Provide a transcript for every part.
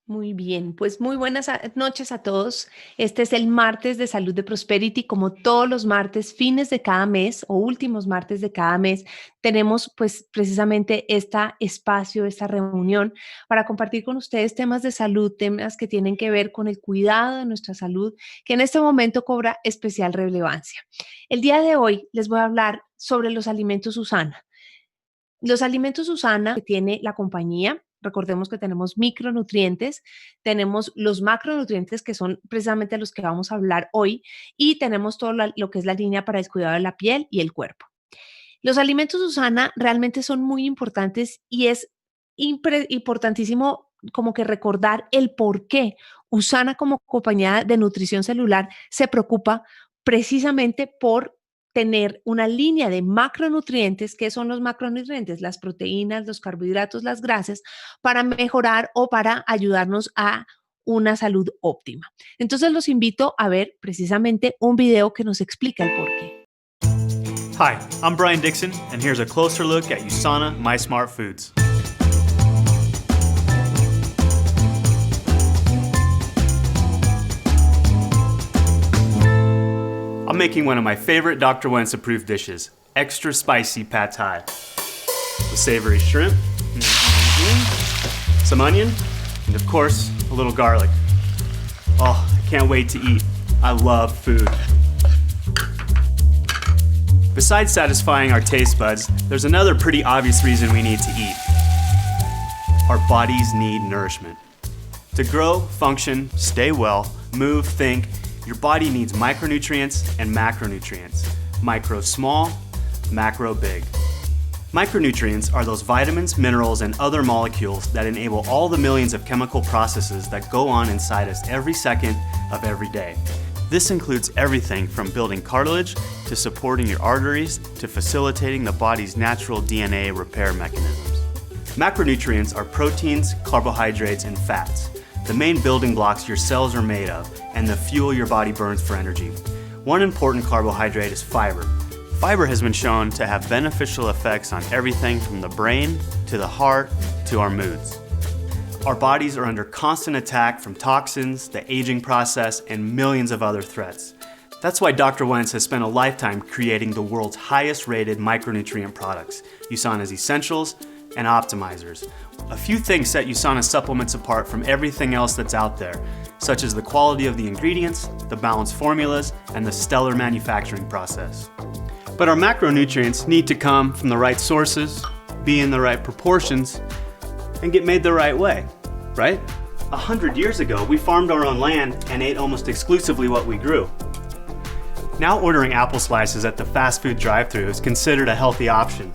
Muy bien, pues muy buenas noches a todos. Este es el martes de Salud de Prosperity. Como todos los martes, fines de cada mes o últimos martes de cada mes, tenemos pues precisamente este espacio, esta reunión para compartir con ustedes temas de salud, temas que tienen que ver con el cuidado de nuestra salud, que en este momento cobra especial relevancia. El día de hoy les voy a hablar sobre los alimentos Usana. Los alimentos Usana que tiene la compañía, recordemos que tenemos micronutrientes, tenemos los macronutrientes que son precisamente los que vamos a hablar hoy y tenemos todo lo que es la línea para el cuidado de la piel y el cuerpo. Los alimentos Usana realmente son muy importantes y es importantísimo como que recordar el por qué Usana como compañía de nutrición celular se preocupa precisamente por tener una línea de macronutrientes. ¿Qué son los macronutrientes? Las proteínas, los carbohidratos, las grasas, para mejorar o para ayudarnos a una salud óptima. Entonces los invito a ver precisamente un video que nos explica el por qué. Hi, I'm Brian Dixon, and here's a closer look at USANA MySmart Foods. I'm making one of my favorite Dr. Wentz approved dishes, extra spicy pad thai. With savory shrimp, some onion, and of course, a little garlic. Oh, I can't wait to eat. I love food. Besides satisfying our taste buds, there's another pretty obvious reason we need to eat. Our bodies need nourishment. To grow, function, stay well, move, think, your body needs micronutrients and macronutrients. Micro small, macro big. Micronutrients are those vitamins, minerals, and other molecules that enable all the millions of chemical processes that go on inside us every second of every day. This includes everything from building cartilage to supporting your arteries to facilitating the body's natural DNA repair mechanisms. Macronutrients are proteins, carbohydrates, and fats, the main building blocks your cells are made of and the fuel your body burns for energy. One important carbohydrate is fiber. Fiber has been shown to have beneficial effects on everything from the brain to the heart to our moods. Our bodies are under constant attack from toxins, the aging process, and millions of other threats. That's why Dr. Wentz has spent a lifetime creating the world's highest rated micronutrient products, USANA's Essentials and Optimizers. A few things set USANA supplements apart from everything else that's out there, such as the quality of the ingredients, the balanced formulas, and the stellar manufacturing process. But our macronutrients need to come from the right sources, be in the right proportions, and get made the right way, right? 100 years ago, we farmed our own land and ate almost exclusively what we grew. Now ordering apple slices at the fast food drive-thru is considered a healthy option.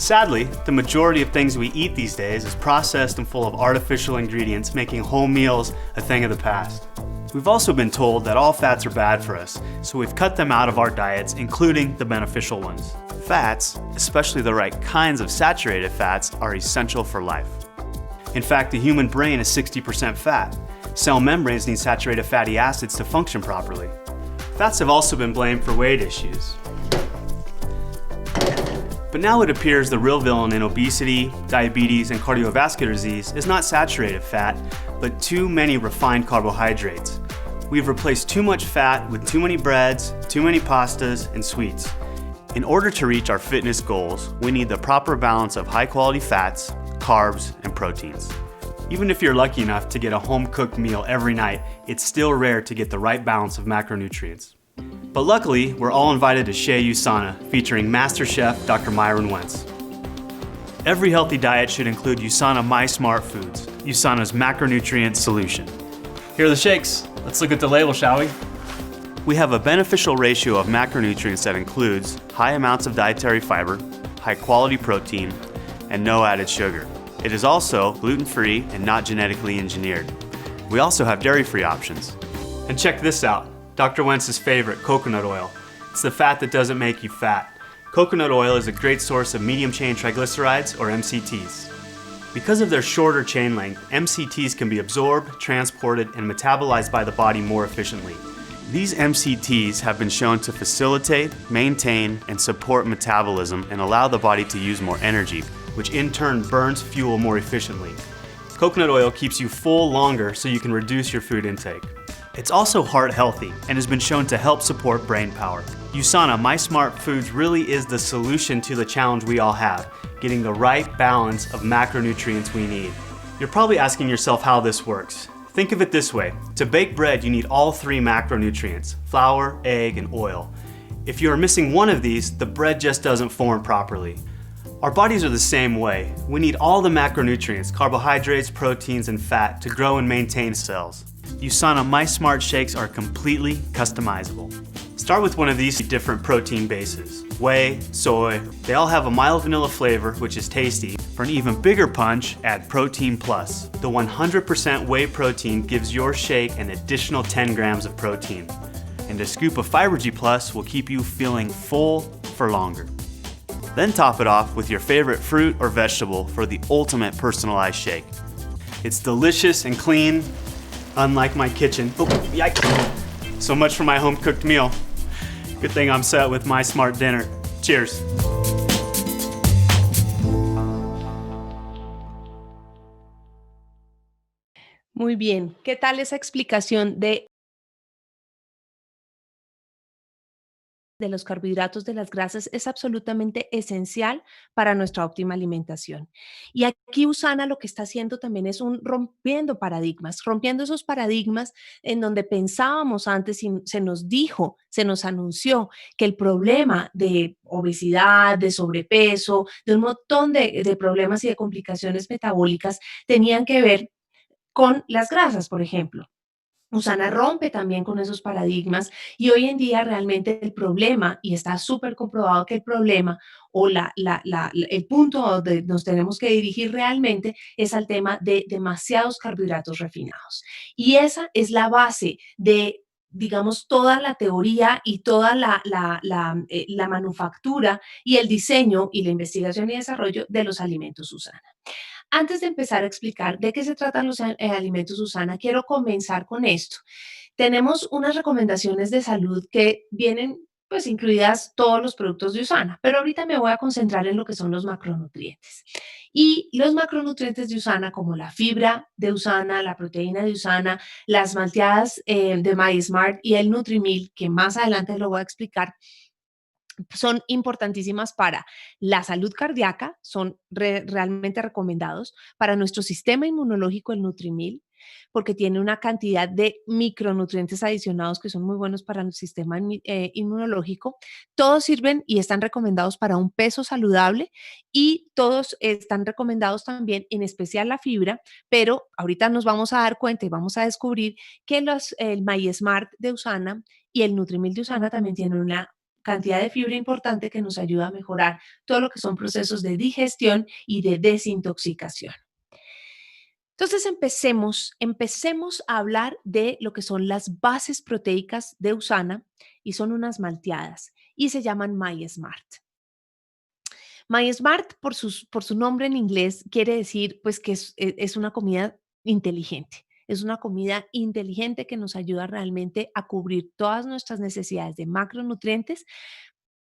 Sadly, the majority of things we eat these days is processed and full of artificial ingredients, making home meals a thing of the past. We've also been told that all fats are bad for us, so we've cut them out of our diets, including the beneficial ones. Fats, especially the right kinds of saturated fats, are essential for life. In fact, the human brain is 60% fat. Cell membranes need saturated fatty acids to function properly. Fats have also been blamed for weight issues. But now it appears the real villain in obesity, diabetes, and cardiovascular disease is not saturated fat, but too many refined carbohydrates. We've replaced too much fat with too many breads, too many pastas, and sweets. In order to reach our fitness goals, we need the proper balance of high-quality fats, carbs, and proteins. Even if you're lucky enough to get a home-cooked meal every night, it's still rare to get the right balance of macronutrients. But luckily, we're all invited to Shea USANA, featuring Master Chef Dr. Myron Wentz. Every healthy diet should include USANA MySmart Foods, USANA's macronutrient solution. Here are the shakes. Let's look at the label, shall we? We have a beneficial ratio of macronutrients that includes high amounts of dietary fiber, high quality protein, and no added sugar. It is also gluten-free and not genetically engineered. We also have dairy-free options. And check this out. Dr. Wentz's favorite, coconut oil. It's the fat that doesn't make you fat. Coconut oil is a great source of medium-chain triglycerides, or MCTs. Because of their shorter chain length, MCTs can be absorbed, transported, and metabolized by the body more efficiently. These MCTs have been shown to facilitate, maintain, and support metabolism and allow the body to use more energy, which in turn burns fuel more efficiently. Coconut oil keeps you full longer so you can reduce your food intake. It's also heart healthy and has been shown to help support brain power. USANA My Smart Foods really is the solution to the challenge we all have, getting the right balance of macronutrients we need. You're probably asking yourself how this works. Think of it this way. To bake bread, you need all three macronutrients: flour, egg, and oil. If you are missing one of these, the bread just doesn't form properly. Our bodies are the same way. We need all the macronutrients, carbohydrates, proteins, and fat to grow and maintain cells. USANA My Smart Shakes are completely customizable. Start with one of these different protein bases: whey, soy. They all have a mild vanilla flavor, which is tasty. For an even bigger punch, add Protein Plus. The 100% whey protein gives your shake an additional 10 grams of protein. And a scoop of Fiber G Plus will keep you feeling full for longer. Then top it off with your favorite fruit or vegetable for the ultimate personalized shake. It's delicious and clean, unlike my kitchen. Oh, yikes. So much for my home-cooked meal. Good thing I'm set with My Smart Dinner. Cheers. Muy bien. ¿Qué tal esa explicación de los carbohidratos, de las grasas? Es absolutamente esencial para nuestra óptima alimentación. Y aquí USANA lo que está haciendo también es rompiendo esos paradigmas en donde pensábamos antes y se nos dijo, se nos anunció que el problema de obesidad, de sobrepeso, de un montón de problemas y de complicaciones metabólicas tenían que ver con las grasas, por ejemplo. USANA rompe también con esos paradigmas y hoy en día realmente el problema, y está súper comprobado que el problema o el punto donde nos tenemos que dirigir realmente es al tema de demasiados carbohidratos refinados. Y esa es la base de, digamos, toda la teoría y toda la manufactura y el diseño y la investigación y desarrollo de los alimentos USANA. Antes de empezar a explicar de qué se tratan los alimentos USANA, quiero comenzar con esto. Tenemos unas recomendaciones de salud que vienen pues incluidas todos los productos de USANA, pero ahorita me voy a concentrar en lo que son los macronutrientes. Y los macronutrientes de USANA, como la fibra de USANA, la proteína de USANA, las malteadas de MySmart y el Nutrimil, que más adelante lo voy a explicar, son importantísimas para la salud cardíaca, son realmente recomendados para nuestro sistema inmunológico, el Nutrimil, porque tiene una cantidad de micronutrientes adicionados que son muy buenos para el sistema inmunológico. Todos sirven y están recomendados para un peso saludable y todos están recomendados también, en especial la fibra, pero ahorita nos vamos a dar cuenta y vamos a descubrir que el MySmart de USANA y el Nutrimil de USANA también tienen una cantidad de fibra importante que nos ayuda a mejorar todo lo que son procesos de digestión y de desintoxicación. Entonces empecemos a hablar de lo que son las bases proteicas de USANA y son unas malteadas y se llaman MySmart. MySmart, por su nombre en inglés, quiere decir pues que es una comida inteligente. Es una comida inteligente que nos ayuda realmente a cubrir todas nuestras necesidades de macronutrientes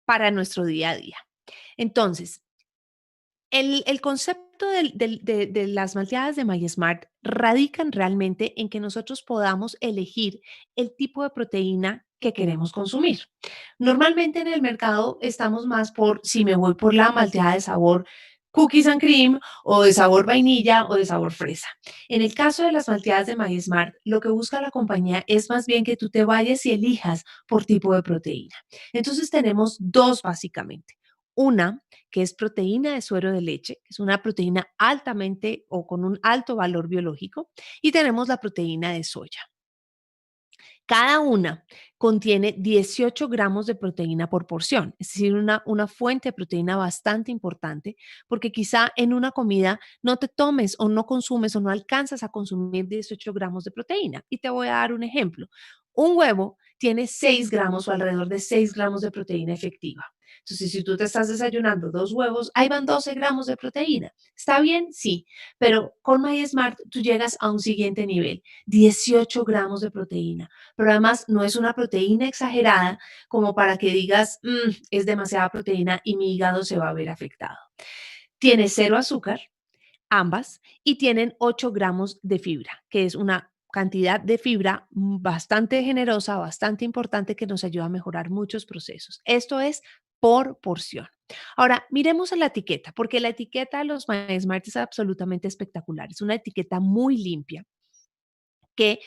para nuestro día a día. Entonces, el concepto de las malteadas de MySmart radican realmente en que nosotros podamos elegir el tipo de proteína que queremos consumir. Normalmente en el mercado estamos más por si me voy por la malteada de sabor cookies and cream o de sabor vainilla o de sabor fresa. En el caso de las malteadas de MySmart, lo que busca la compañía es más bien que tú te vayas y elijas por tipo de proteína. Entonces tenemos dos básicamente. Una que es proteína de suero de leche, que es una proteína altamente o con un alto valor biológico, y tenemos la proteína de soya. Cada una contiene 18 gramos de proteína por porción, es decir, una fuente de proteína bastante importante, porque quizá en una comida no te tomes o no consumes o no alcanzas a consumir 18 gramos de proteína. Y te voy a dar un ejemplo. Un huevo tiene 6 gramos o alrededor de 6 gramos de proteína efectiva. Entonces, si tú te estás desayunando 2 huevos, ahí van 12 gramos de proteína. ¿Está bien? Sí, pero con MySmart tú llegas a un siguiente nivel, 18 gramos de proteína, pero además no es una proteína exagerada como para que digas, es demasiada proteína y mi hígado se va a ver afectado. Tiene cero azúcar, ambas, y tienen 8 gramos de fibra, que es una cantidad de fibra bastante generosa, bastante importante que nos ayuda a mejorar muchos procesos. Esto es por porción. Ahora, miremos a la etiqueta, porque la etiqueta de los MySmart es absolutamente espectacular. Es una etiqueta muy limpia que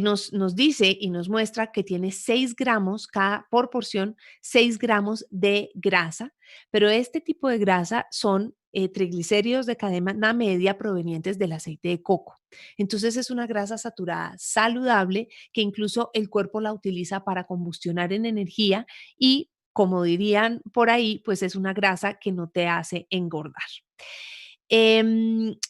nos dice y nos muestra que tiene 6 gramos cada por porción, 6 gramos de grasa, pero este tipo de grasa son triglicéridos de cadena media provenientes del aceite de coco. Entonces es una grasa saturada saludable que incluso el cuerpo la utiliza para combustionar en energía y, como dirían por ahí, pues es una grasa que no te hace engordar.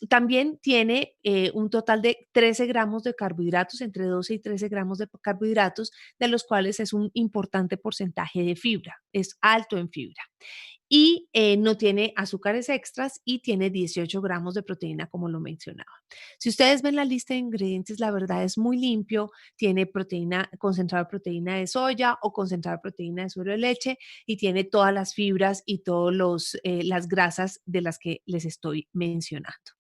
También tiene un total de 13 gramos de carbohidratos, entre 12 y 13 gramos de carbohidratos, de los cuales es un importante porcentaje de fibra, es alto en fibra. Y no tiene azúcares extras y tiene 18 gramos de proteína, como lo mencionaba. Si ustedes ven la lista de ingredientes, la verdad es muy limpio, tiene proteína, concentrado de proteína de soya o concentrado de proteína de suero de leche y tiene todas las fibras y todas las grasas de las que les estoy mencionando.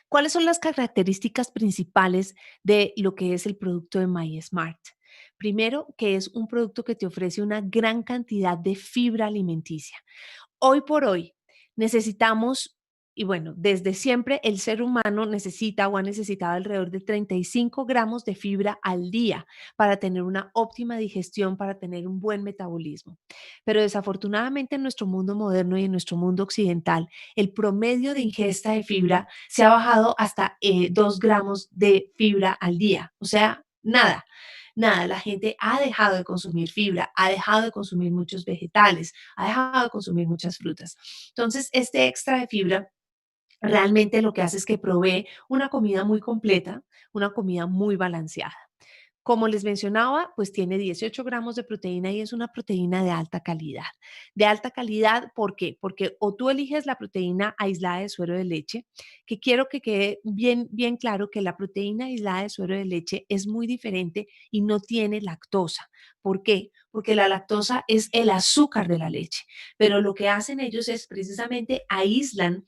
¿Cuáles son las características principales de lo que es el producto de MySmart? Primero, que es un producto que te ofrece una gran cantidad de fibra alimenticia. Hoy por hoy necesitamos, y bueno, desde siempre el ser humano necesita o ha necesitado alrededor de 35 gramos de fibra al día para tener una óptima digestión, para tener un buen metabolismo. Pero desafortunadamente en nuestro mundo moderno y en nuestro mundo occidental, el promedio de ingesta de fibra se ha bajado hasta 2 gramos de fibra al día. O sea, nada. Nada, la gente ha dejado de consumir fibra, ha dejado de consumir muchos vegetales, ha dejado de consumir muchas frutas. Entonces, este extra de fibra realmente lo que hace es que provee una comida muy completa, una comida muy balanceada. Como les mencionaba, pues tiene 18 gramos de proteína y es una proteína de alta calidad. De alta calidad, ¿por qué? Porque o tú eliges la proteína aislada de suero de leche, que quiero que quede bien, bien claro que la proteína aislada de suero de leche es muy diferente y no tiene lactosa. ¿Por qué? Porque la lactosa es el azúcar de la leche, pero lo que hacen ellos es precisamente aíslan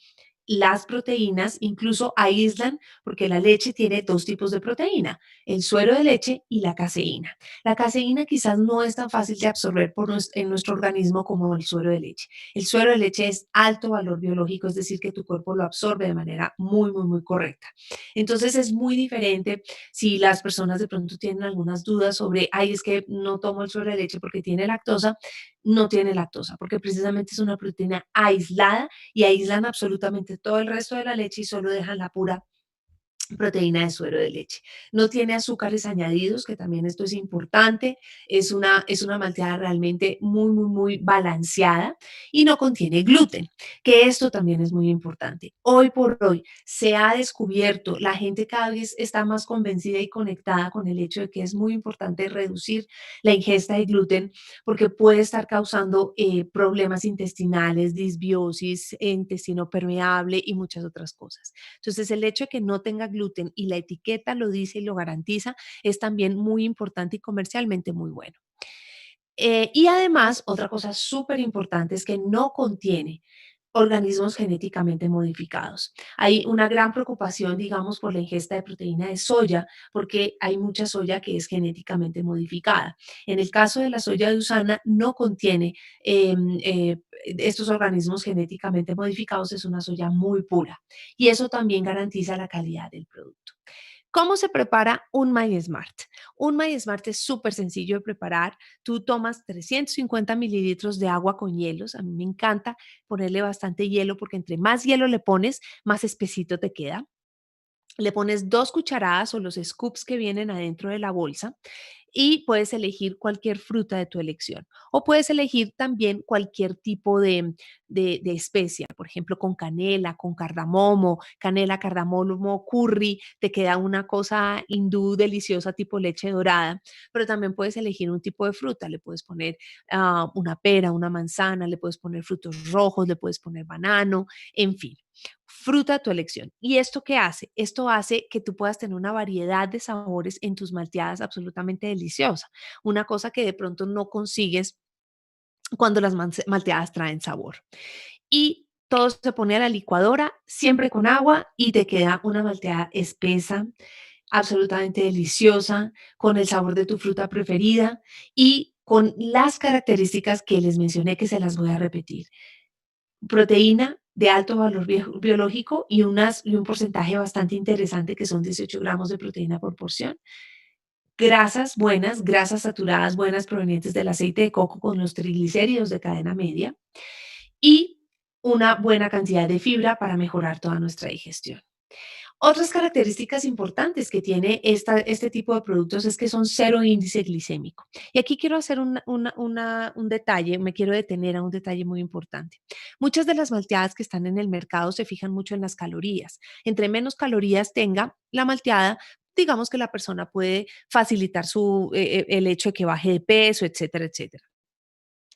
las proteínas, incluso aíslan, porque la leche tiene dos tipos de proteína, el suero de leche y la caseína. La caseína quizás no es tan fácil de absorber en nuestro organismo como el suero de leche. El suero de leche es alto valor biológico, es decir, que tu cuerpo lo absorbe de manera muy, muy, muy correcta. Entonces es muy diferente si las personas de pronto tienen algunas dudas sobre, ay, es que no tomo el suero de leche porque tiene lactosa, no tiene lactosa, porque precisamente es una proteína aislada y aíslan absolutamente todo el resto de la leche y solo dejan la pura proteína de suero de leche. No tiene azúcares añadidos, que también esto es importante. Es una malteada realmente muy, muy, muy balanceada y no contiene gluten, que esto también es muy importante. Hoy por hoy se ha descubierto, la gente cada vez está más convencida y conectada con el hecho de que es muy importante reducir la ingesta de gluten porque puede estar causando problemas intestinales, disbiosis, intestino permeable y muchas otras cosas. Entonces, el hecho de que no tenga gluten y la etiqueta lo dice y lo garantiza es también muy importante y comercialmente muy bueno. Y además, otra cosa súper importante es que no contiene organismos genéticamente modificados. Hay una gran preocupación, digamos, por la ingesta de proteína de soya, porque hay mucha soya que es genéticamente modificada. En el caso de la soya de usana, no contiene estos organismos genéticamente modificados, es una soya muy pura y eso también garantiza la calidad del producto. ¿Cómo se prepara un MySmart? Un MySmart es súper sencillo de preparar. Tú tomas 350 mililitros de agua con hielos. A mí me encanta ponerle bastante hielo porque entre más hielo le pones, más espesito te queda. Le pones 2 cucharadas o los scoops que vienen adentro de la bolsa y puedes elegir cualquier fruta de tu elección. O puedes elegir también cualquier tipo de especia, por ejemplo, con canela, con cardamomo, canela, cardamomo, curry, te queda una cosa hindú deliciosa tipo leche dorada, pero también puedes elegir un tipo de fruta, le puedes poner una pera, una manzana, le puedes poner frutos rojos, le puedes poner banano, en fin. Fruta a tu elección. ¿Y esto qué hace? Esto hace que tú puedas tener una variedad de sabores en tus malteadas absolutamente deliciosa. Una cosa que de pronto no consigues cuando las malteadas traen sabor. Y todo se pone a la licuadora, siempre con agua y te queda una malteada espesa, absolutamente deliciosa, con el sabor de tu fruta preferida y con las características que les mencioné que se las voy a repetir. Proteína de alto valor biológico y un porcentaje bastante interesante que son 18 gramos de proteína por porción. Grasas buenas, grasas saturadas buenas provenientes del aceite de coco con los triglicéridos de cadena media y una buena cantidad de fibra para mejorar toda nuestra digestión. Otras características importantes que tiene este tipo de productos es que son cero índice glicémico. Y aquí quiero hacer un detalle, me quiero detener a un detalle muy importante. Muchas de las malteadas que están en el mercado se fijan mucho en las calorías. Entre menos calorías tenga la malteada, digamos que la persona puede facilitar el hecho de que baje de peso, etcétera, etcétera.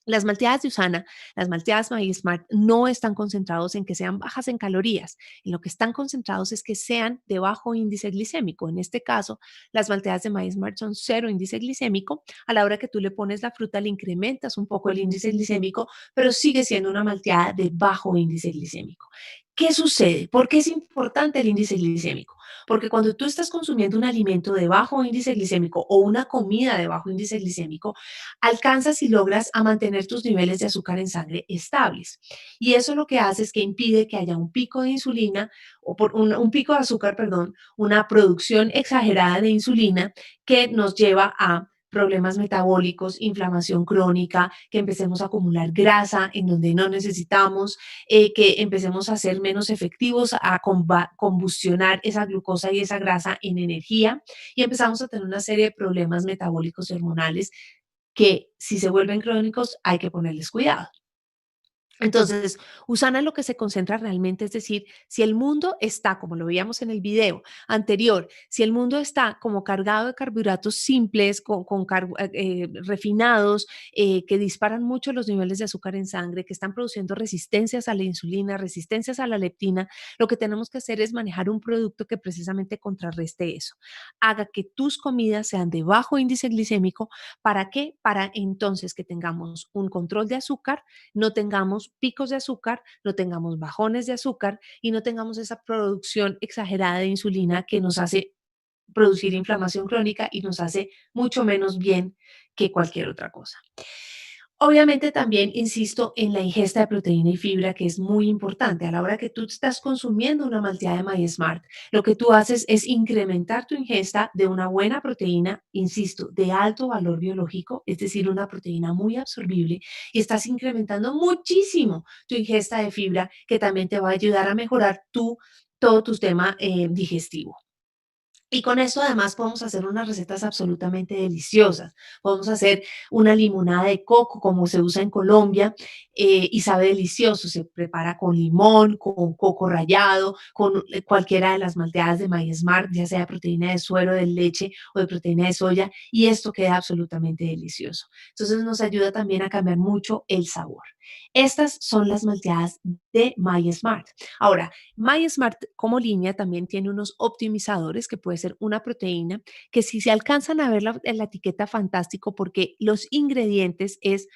Las malteadas de Usana, las malteadas My Smart, no están concentrados en que sean bajas en calorías. En lo que están concentrados es que sean de bajo índice glicémico. En este caso, las malteadas de My Smart son cero índice glicémico. A la hora que tú le pones la fruta, le incrementas un poco el índice glicémico, pero sigue siendo una malteada de bajo índice glicémico. ¿Qué sucede? ¿Por qué es importante el índice glicémico? Porque cuando tú estás consumiendo un alimento de bajo índice glicémico o una comida de bajo índice glicémico, alcanzas y logras a mantener tus niveles de azúcar en sangre estables. Y eso lo que hace es que impide que haya un pico de insulina o un pico de azúcar, perdón, una producción exagerada de insulina que nos lleva a problemas metabólicos, inflamación crónica, que empecemos a acumular grasa en donde no necesitamos, que empecemos a ser menos efectivos, a combustionar esa glucosa y esa grasa en energía y empezamos a tener una serie de problemas metabólicos y hormonales que si se vuelven crónicos hay que ponerles cuidado. Entonces, Usana lo que se concentra realmente es decir, si el mundo está, como lo veíamos en el video anterior, si el mundo está como cargado de carbohidratos simples, refinados, que disparan mucho los niveles de azúcar en sangre, que están produciendo resistencias a la insulina, resistencias a la leptina, lo que tenemos que hacer es manejar un producto que precisamente contrarreste eso. Haga que tus comidas sean de bajo índice glicémico. ¿Para qué? Para entonces que tengamos un control de azúcar, no tengamos picos de azúcar, no tengamos bajones de azúcar y no tengamos esa producción exagerada de insulina que nos hace producir inflamación crónica y nos hace mucho menos bien que cualquier otra cosa. Obviamente también insisto en la ingesta de proteína y fibra, que es muy importante. A la hora que tú estás consumiendo una malteada de MySmart, lo que tú haces es incrementar tu ingesta de una buena proteína, insisto, de alto valor biológico, es decir, una proteína muy absorbible, y estás incrementando muchísimo tu ingesta de fibra, que también te va a ayudar a mejorar todo tu tema digestivo. Y con esto además podemos hacer unas recetas absolutamente deliciosas. Podemos hacer una limonada de coco como se usa en Colombia y sabe delicioso. Se prepara con limón, con coco rallado, con cualquiera de las malteadas de My Smart, ya sea de proteína de suero, de leche o de proteína de soya y esto queda absolutamente delicioso. Entonces nos ayuda también a cambiar mucho el sabor. Estas son las malteadas de My Smart. Ahora, MySmart como línea también tiene unos optimizadores que puede ser una proteína que si se alcanzan a ver en la etiqueta fantástico porque los ingredientes es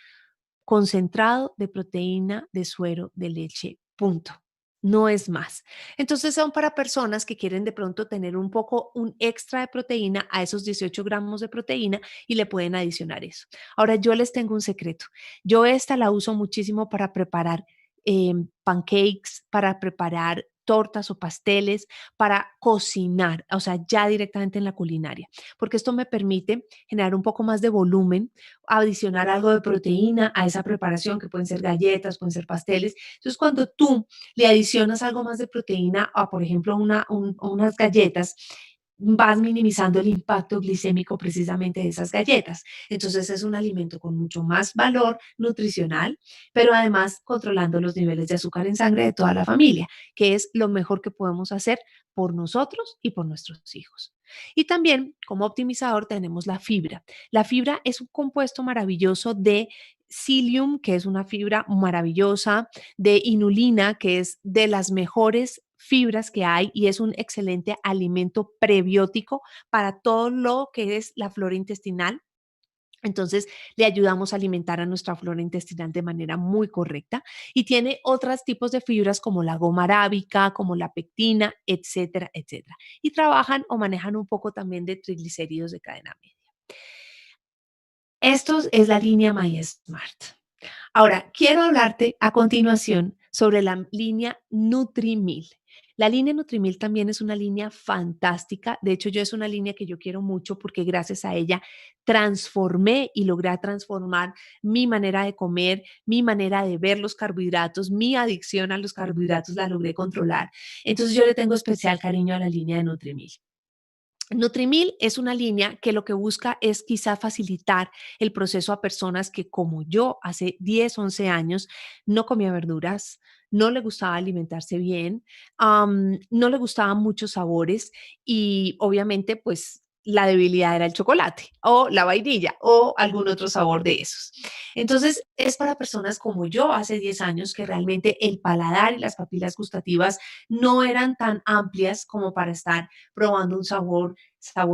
concentrado de proteína de suero de leche, punto. No es más. Entonces son para personas que quieren de pronto tener un extra de proteína a esos 18 gramos de proteína y le pueden adicionar eso. Ahora yo les tengo un secreto. Yo esta la uso muchísimo para preparar pancakes, para preparar tortas o pasteles, para cocinar, o sea, ya directamente en la culinaria, porque esto me permite generar un poco más de volumen, adicionar algo de proteína a esa preparación, que pueden ser galletas, pueden ser pasteles. Entonces, cuando tú le adicionas algo más de proteína a, por ejemplo, unas galletas, vas minimizando el impacto glicémico precisamente de esas galletas. Entonces es un alimento con mucho más valor nutricional, pero además controlando los niveles de azúcar en sangre de toda la familia, que es lo mejor que podemos hacer por nosotros y por nuestros hijos. Y también como optimizador tenemos la fibra. La fibra es un compuesto maravilloso de psyllium, que es una fibra maravillosa, de inulina, que es de las mejores fibras que hay y es un excelente alimento prebiótico para todo lo que es la flora intestinal. Entonces, le ayudamos a alimentar a nuestra flora intestinal de manera muy correcta y tiene otros tipos de fibras como la goma arábica, como la pectina, etcétera, etcétera. Y trabajan o manejan un poco también de triglicéridos de cadena media. Esto es la línea MySmart. Ahora, quiero hablarte a continuación sobre la línea Nutrimil. La línea Nutrimil también es una línea fantástica. De hecho, yo es una línea que yo quiero mucho porque gracias a ella transformé y logré transformar mi manera de comer, mi manera de ver los carbohidratos, mi adicción a los carbohidratos la logré controlar. Entonces, yo le tengo especial cariño a la línea de Nutrimil. Nutrimil es una línea que lo que busca es quizá facilitar el proceso a personas que como yo hace 10, 11 años no comía verduras, no le gustaba alimentarse bien, no le gustaban muchos sabores y obviamente pues la debilidad era el chocolate o la vainilla o algún otro sabor de esos. Entonces es para personas como yo hace 10 años que realmente el paladar y las papilas gustativas no eran tan amplias como para estar probando un sabor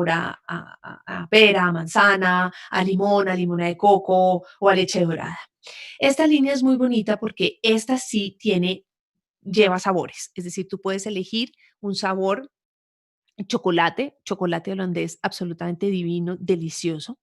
a pera, a manzana, a limón, a limona de coco o a leche dorada. Esta línea es muy bonita porque esta sí lleva sabores, es decir, tú puedes elegir un sabor chocolate holandés absolutamente divino, delicioso,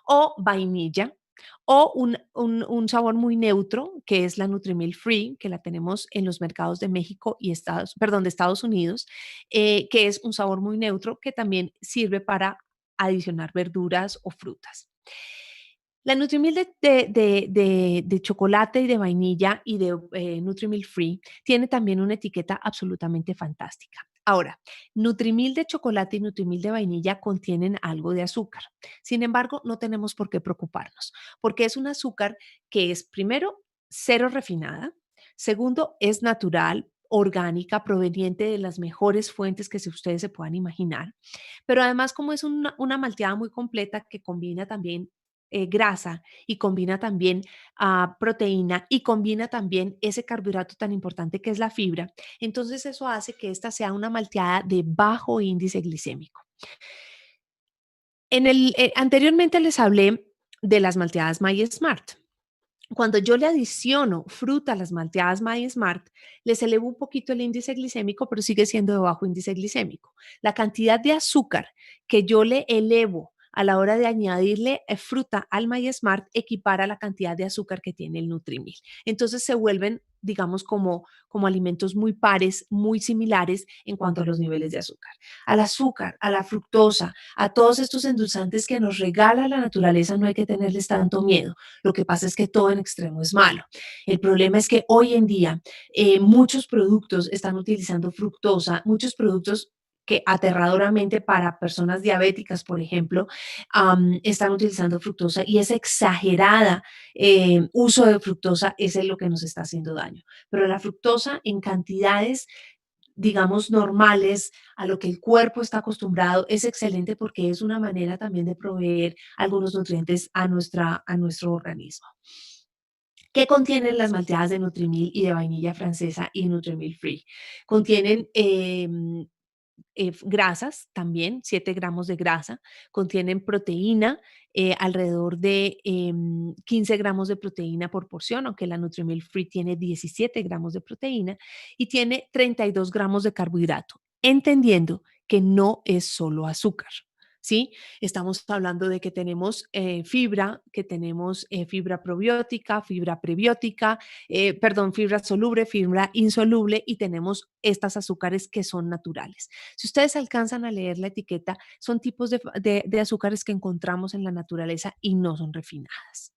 o vainilla, o un sabor muy neutro, que es la Nutrimilk Free, que la tenemos en los mercados de México y de Estados Unidos, que es un sabor muy neutro que también sirve para adicionar verduras o frutas. La Nutrimilk de chocolate y de vainilla y de Nutrimilk Free tiene también una etiqueta absolutamente fantástica. Ahora, Nutrimilk de chocolate y Nutrimilk de vainilla contienen algo de azúcar. Sin embargo, no tenemos por qué preocuparnos, porque es un azúcar que es, primero, cero refinada, segundo, es natural, orgánica, proveniente de las mejores fuentes que ustedes se puedan imaginar, pero además como es una malteada muy completa que combina también grasa y combina también proteína y combina también ese carbohidrato tan importante que es la fibra. Entonces eso hace que esta sea una malteada de bajo índice glicémico. Anteriormente les hablé de las malteadas My Smart. Cuando yo le adiciono fruta a las malteadas My Smart, les elevo un poquito el índice glicémico, pero sigue siendo de bajo índice glicémico. La cantidad de azúcar que yo le elevo a la hora de añadirle fruta al My Smart equipara a la cantidad de azúcar que tiene el Nutrimil. Entonces se vuelven, digamos, como alimentos muy pares, muy similares en cuanto a los niveles de azúcar. Al azúcar, a la fructosa, a todos estos endulzantes que nos regala la naturaleza, no hay que tenerles tanto miedo. Lo que pasa es que todo en extremo es malo. El problema es que hoy en día muchos productos están utilizando fructosa, muchos productos que aterradoramente para personas diabéticas, por ejemplo, están utilizando fructosa y ese exagerada uso de fructosa es lo que nos está haciendo daño. Pero la fructosa en cantidades digamos, normales, a lo que el cuerpo está acostumbrado, es excelente porque es una manera también de proveer algunos nutrientes a nuestro organismo. ¿Qué contienen las malteadas de Nutrimil y de vainilla francesa y Nutrimil Free? Contienen grasas también, 7 gramos de grasa, contienen proteína, alrededor de 15 gramos de proteína por porción, aunque la Nutrimilk Free tiene 17 gramos de proteína y tiene 32 gramos de carbohidrato, entendiendo que no es solo azúcar. ¿Sí? Estamos hablando de que tenemos fibra, que tenemos fibra probiótica, fibra prebiótica, perdón, fibra soluble, fibra insoluble y tenemos estas azúcares que son naturales. Si ustedes alcanzan a leer la etiqueta, son tipos de azúcares que encontramos en la naturaleza y no son refinadas.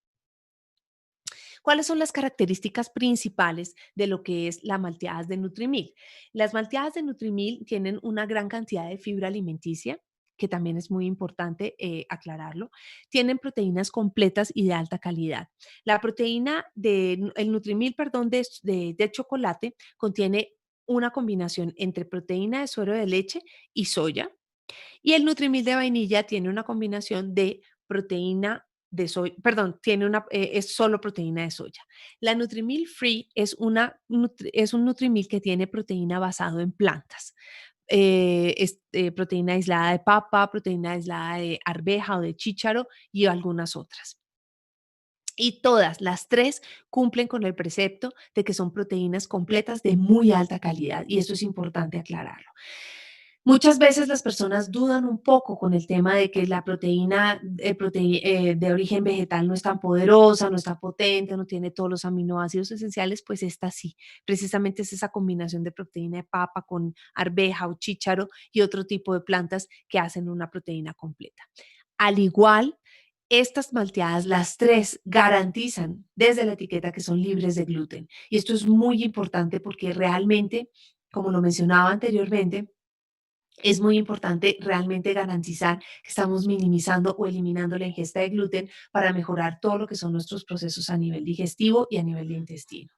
¿Cuáles son las características principales de lo que es la malteadas de Nutrimil? Las malteadas de Nutrimil tienen una gran cantidad de fibra alimenticia, que también es muy importante aclararlo. Tienen proteínas completas y de alta calidad. La proteína el Nutrimil, perdón, de chocolate contiene una combinación entre proteína de suero de leche y soya, y el Nutrimil de vainilla tiene una combinación de proteína de soya, perdón, es solo proteína de soya. La Nutrimil Free es un Nutrimil que tiene proteína basado en plantas. Proteína aislada de papa, proteína aislada de arveja o de chícharo y algunas otras. Y todas las tres cumplen con el precepto de que son proteínas completas de muy alta calidad y eso es importante aclararlo. Muchas veces las personas dudan un poco con el tema de que la proteína de origen vegetal no es tan poderosa, no es tan potente, no tiene todos los aminoácidos esenciales, pues esta sí. Precisamente es esa combinación de proteína de papa con arveja o chícharo y otro tipo de plantas que hacen una proteína completa. Al igual, estas malteadas, las tres, garantizan desde la etiqueta que son libres de gluten. Y esto es muy importante porque realmente, como lo mencionaba anteriormente, es muy importante realmente garantizar que estamos minimizando o eliminando la ingesta de gluten para mejorar todo lo que son nuestros procesos a nivel digestivo y a nivel de intestino.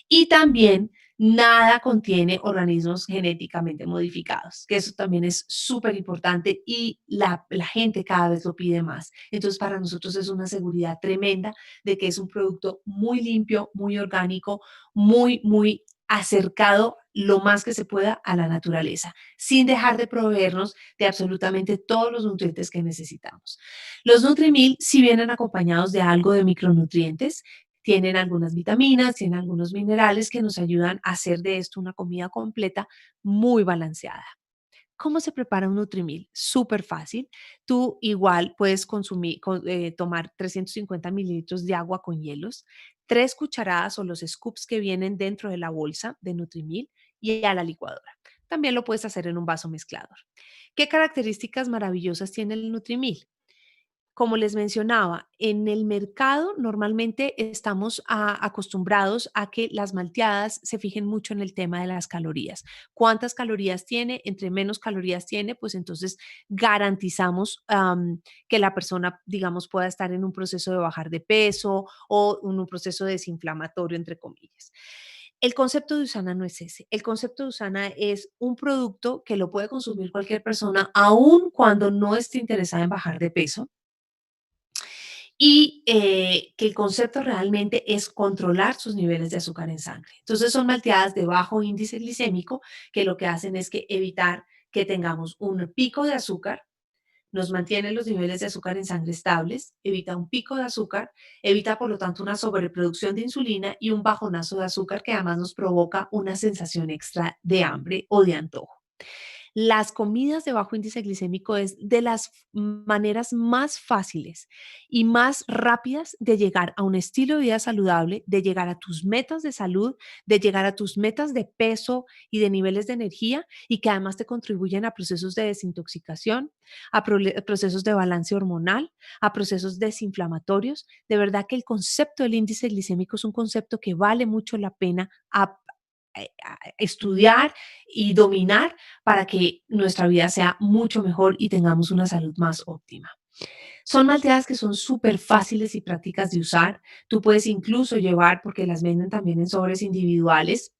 Y también nada contiene organismos genéticamente modificados, que eso también es súper importante y la gente cada vez lo pide más. Entonces, para nosotros es una seguridad tremenda de que es un producto muy limpio, muy orgánico, muy acercado lo más que se pueda a la naturaleza, sin dejar de proveernos de absolutamente todos los nutrientes que necesitamos. Los Nutrimil sí vienen acompañados de algo de micronutrientes, tienen algunas vitaminas, tienen algunos minerales que nos ayudan a hacer de esto una comida completa muy balanceada. ¿Cómo se prepara un Nutrimil? Súper fácil. Tú igual puedes tomar 350 mililitros de agua con hielos, 3 cucharadas o los scoops que vienen dentro de la bolsa de Nutrimil y a la licuadora. También lo puedes hacer en un vaso mezclador. ¿Qué características maravillosas tiene el Nutrimil? Como les mencionaba, en el mercado normalmente estamos acostumbrados a que las malteadas se fijen mucho en el tema de las calorías. ¿Cuántas calorías tiene? Entre menos calorías tiene, pues entonces garantizamos que la persona, digamos, pueda estar en un proceso de bajar de peso o en un proceso desinflamatorio, entre comillas. El concepto de Usana no es ese. El concepto de Usana es un producto que lo puede consumir cualquier persona, aun cuando no esté interesada en bajar de peso y que el concepto realmente es controlar sus niveles de azúcar en sangre. Entonces son malteadas de bajo índice glicémico que lo que hacen es que evitar que tengamos un pico de azúcar, nos mantiene los niveles de azúcar en sangre estables, evita un pico de azúcar, evita por lo tanto una sobreproducción de insulina y un bajonazo de azúcar que además nos provoca una sensación extra de hambre o de antojo. Las comidas de bajo índice glicémico es de las maneras más fáciles y más rápidas de llegar a un estilo de vida saludable, de llegar a tus metas de salud, de llegar a tus metas de peso y de niveles de energía y que además te contribuyen a procesos de desintoxicación, procesos de balance hormonal, a procesos desinflamatorios. De verdad que el concepto del índice glicémico es un concepto que vale mucho la pena a estudiar y dominar para que nuestra vida sea mucho mejor y tengamos una salud más óptima. Son malteadas que son súper fáciles y prácticas de usar. Tú puedes incluso llevar, porque las venden también en sobres individuales,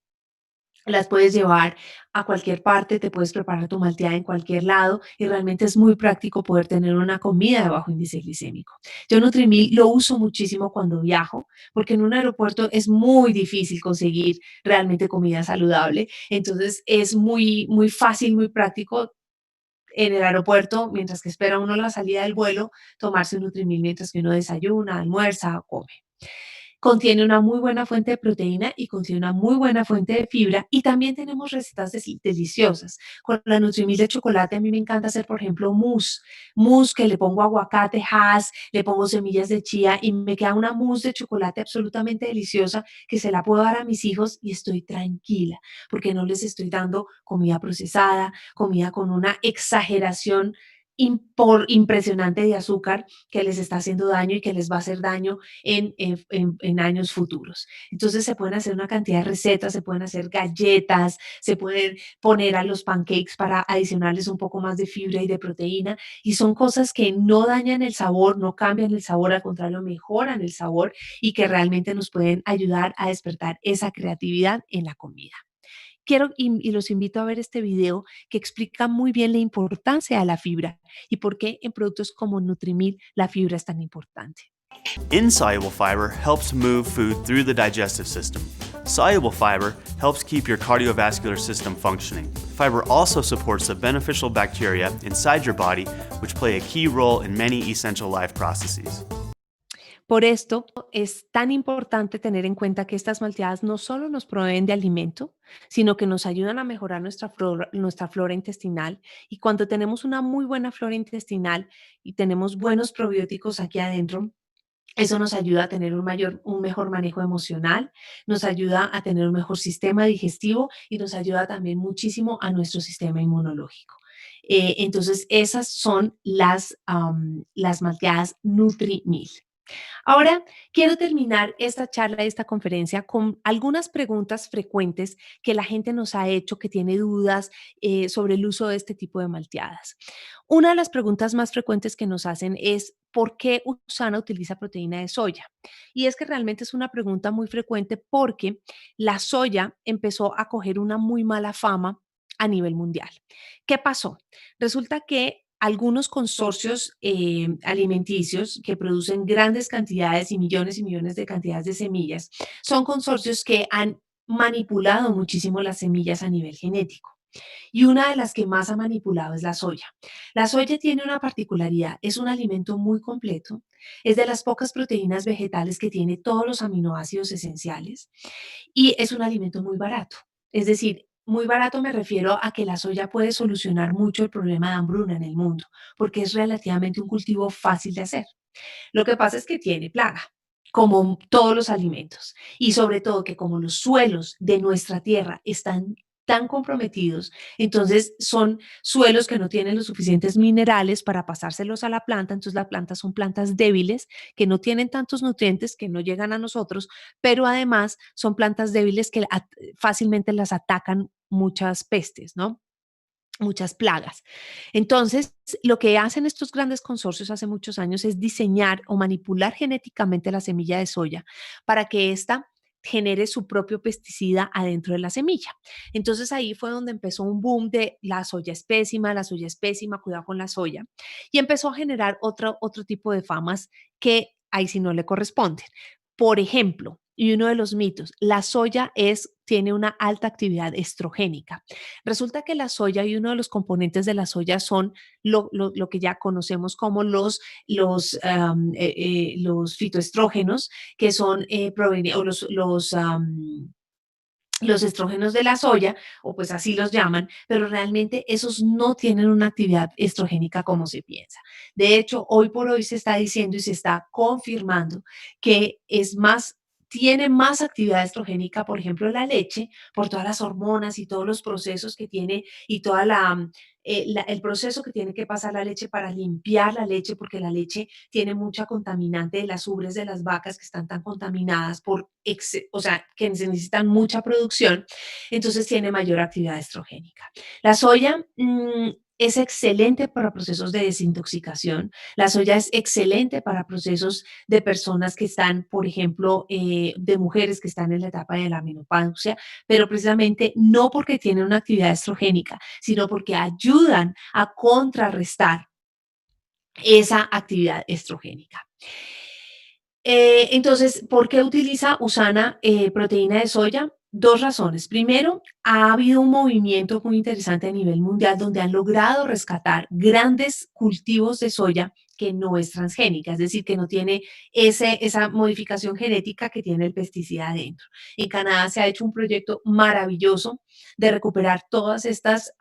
las puedes llevar a cualquier parte, te puedes preparar tu malteada en cualquier lado y realmente es muy práctico poder tener una comida de bajo índice glicémico. Yo Nutrimil lo uso muchísimo cuando viajo porque en un aeropuerto es muy difícil conseguir realmente comida saludable. Entonces es muy fácil, muy práctico en el aeropuerto, mientras que espera uno la salida del vuelo, tomarse un Nutrimil mientras que uno desayuna, almuerza o come. Contiene una muy buena fuente de proteína y contiene una muy buena fuente de fibra y también tenemos recetas deliciosas. Con la Nutrimil de chocolate a mí me encanta hacer, por ejemplo, mousse que le pongo aguacate, has, le pongo semillas de chía y me queda una mousse de chocolate absolutamente deliciosa que se la puedo dar a mis hijos y estoy tranquila porque no les estoy dando comida procesada, comida con una exageración impresionante de azúcar que les está haciendo daño y que les va a hacer daño en años futuros. Entonces se pueden hacer una cantidad de recetas, se pueden hacer galletas, se pueden poner a los pancakes para adicionarles un poco más de fibra y de proteína y son cosas que no dañan el sabor, no cambian el sabor, al contrario, mejoran el sabor y que realmente nos pueden ayudar a despertar esa creatividad en la comida. Quiero y los invito a ver este video que explica muy bien la importancia de la fibra y por qué en productos como Nutrimil la fibra es tan importante. Insoluble fiber helps move food through the digestive system. Soluble fiber helps keep your cardiovascular system functioning. Fiber also supports the beneficial bacteria inside your body, which play a key role in many essential life processes. Por esto es tan importante tener en cuenta que estas malteadas no solo nos proveen de alimento, sino que nos ayudan a mejorar nuestra flora intestinal. Y cuando tenemos una muy buena flora intestinal y tenemos buenos probióticos aquí adentro, eso nos ayuda a tener un mejor manejo emocional, nos ayuda a tener un mejor sistema digestivo y nos ayuda también muchísimo a nuestro sistema inmunológico. Entonces, esas son las malteadas NutriMil. Ahora, quiero terminar esta charla, esta conferencia con algunas preguntas frecuentes que la gente nos ha hecho, que tiene dudas sobre el uso de este tipo de malteadas. Una de las preguntas más frecuentes que nos hacen es, ¿por qué Usana utiliza proteína de soya? Y es que realmente es una pregunta muy frecuente porque la soya empezó a coger una muy mala fama a nivel mundial. ¿Qué pasó? Resulta que algunos consorcios alimenticios que producen grandes cantidades y millones de cantidades de semillas son consorcios que han manipulado muchísimo las semillas a nivel genético. Y una de las que más ha manipulado es la soya. La soya tiene una particularidad, es un alimento muy completo, es de las pocas proteínas vegetales que tiene todos los aminoácidos esenciales y es un alimento muy barato. Es decir, muy barato me refiero a que la soya puede solucionar mucho el problema de hambruna en el mundo, porque es relativamente un cultivo fácil de hacer. Lo que pasa es que tiene plaga, como todos los alimentos, y sobre todo que como los suelos de nuestra tierra están tan comprometidos, entonces son suelos que no tienen los suficientes minerales para pasárselos a la planta, entonces las plantas son plantas débiles, que no tienen tantos nutrientes, que no llegan a nosotros, pero además son plantas débiles que fácilmente las atacan muchas pestes, ¿no? Muchas plagas. Entonces, lo que hacen estos grandes consorcios hace muchos años es diseñar o manipular genéticamente la semilla de soya para que ésta genere su propio pesticida adentro de la semilla. Entonces ahí fue donde empezó un boom de la soya es pésima, cuidado con la soya, y empezó a generar otro tipo de famas que ahí sí no le corresponden. Por ejemplo, y uno de los mitos, la soya tiene una alta actividad estrogénica. Resulta que la soya y uno de los componentes de la soya son lo que ya conocemos como los fitoestrógenos, que son o los estrógenos de la soya, o pues así los llaman, pero realmente esos no tienen una actividad estrogénica como se piensa. De hecho, hoy por hoy se está diciendo y se está confirmando que tiene más actividad estrogénica, por ejemplo, la leche, por todas las hormonas y todos los procesos que tiene y el proceso que tiene que pasar la leche para limpiar la leche, porque la leche tiene mucha contaminante de las ubres de las vacas que están tan contaminadas o sea, que se necesitan mucha producción, entonces tiene mayor actividad estrogénica. La soya es excelente para procesos de desintoxicación. La soya es excelente para procesos de personas que están, por ejemplo, de mujeres que están en la etapa de la menopausia, pero precisamente no porque tienen una actividad estrogénica, sino porque ayudan a contrarrestar esa actividad estrogénica. Entonces, ¿por qué utiliza Usana proteína de soya? Dos razones. Primero, ha habido un movimiento muy interesante a nivel mundial donde han logrado rescatar grandes cultivos de soya que no es transgénica, es decir, que no tiene esa modificación genética que tiene el pesticida adentro. En Canadá se ha hecho un proyecto maravilloso de recuperar todas estas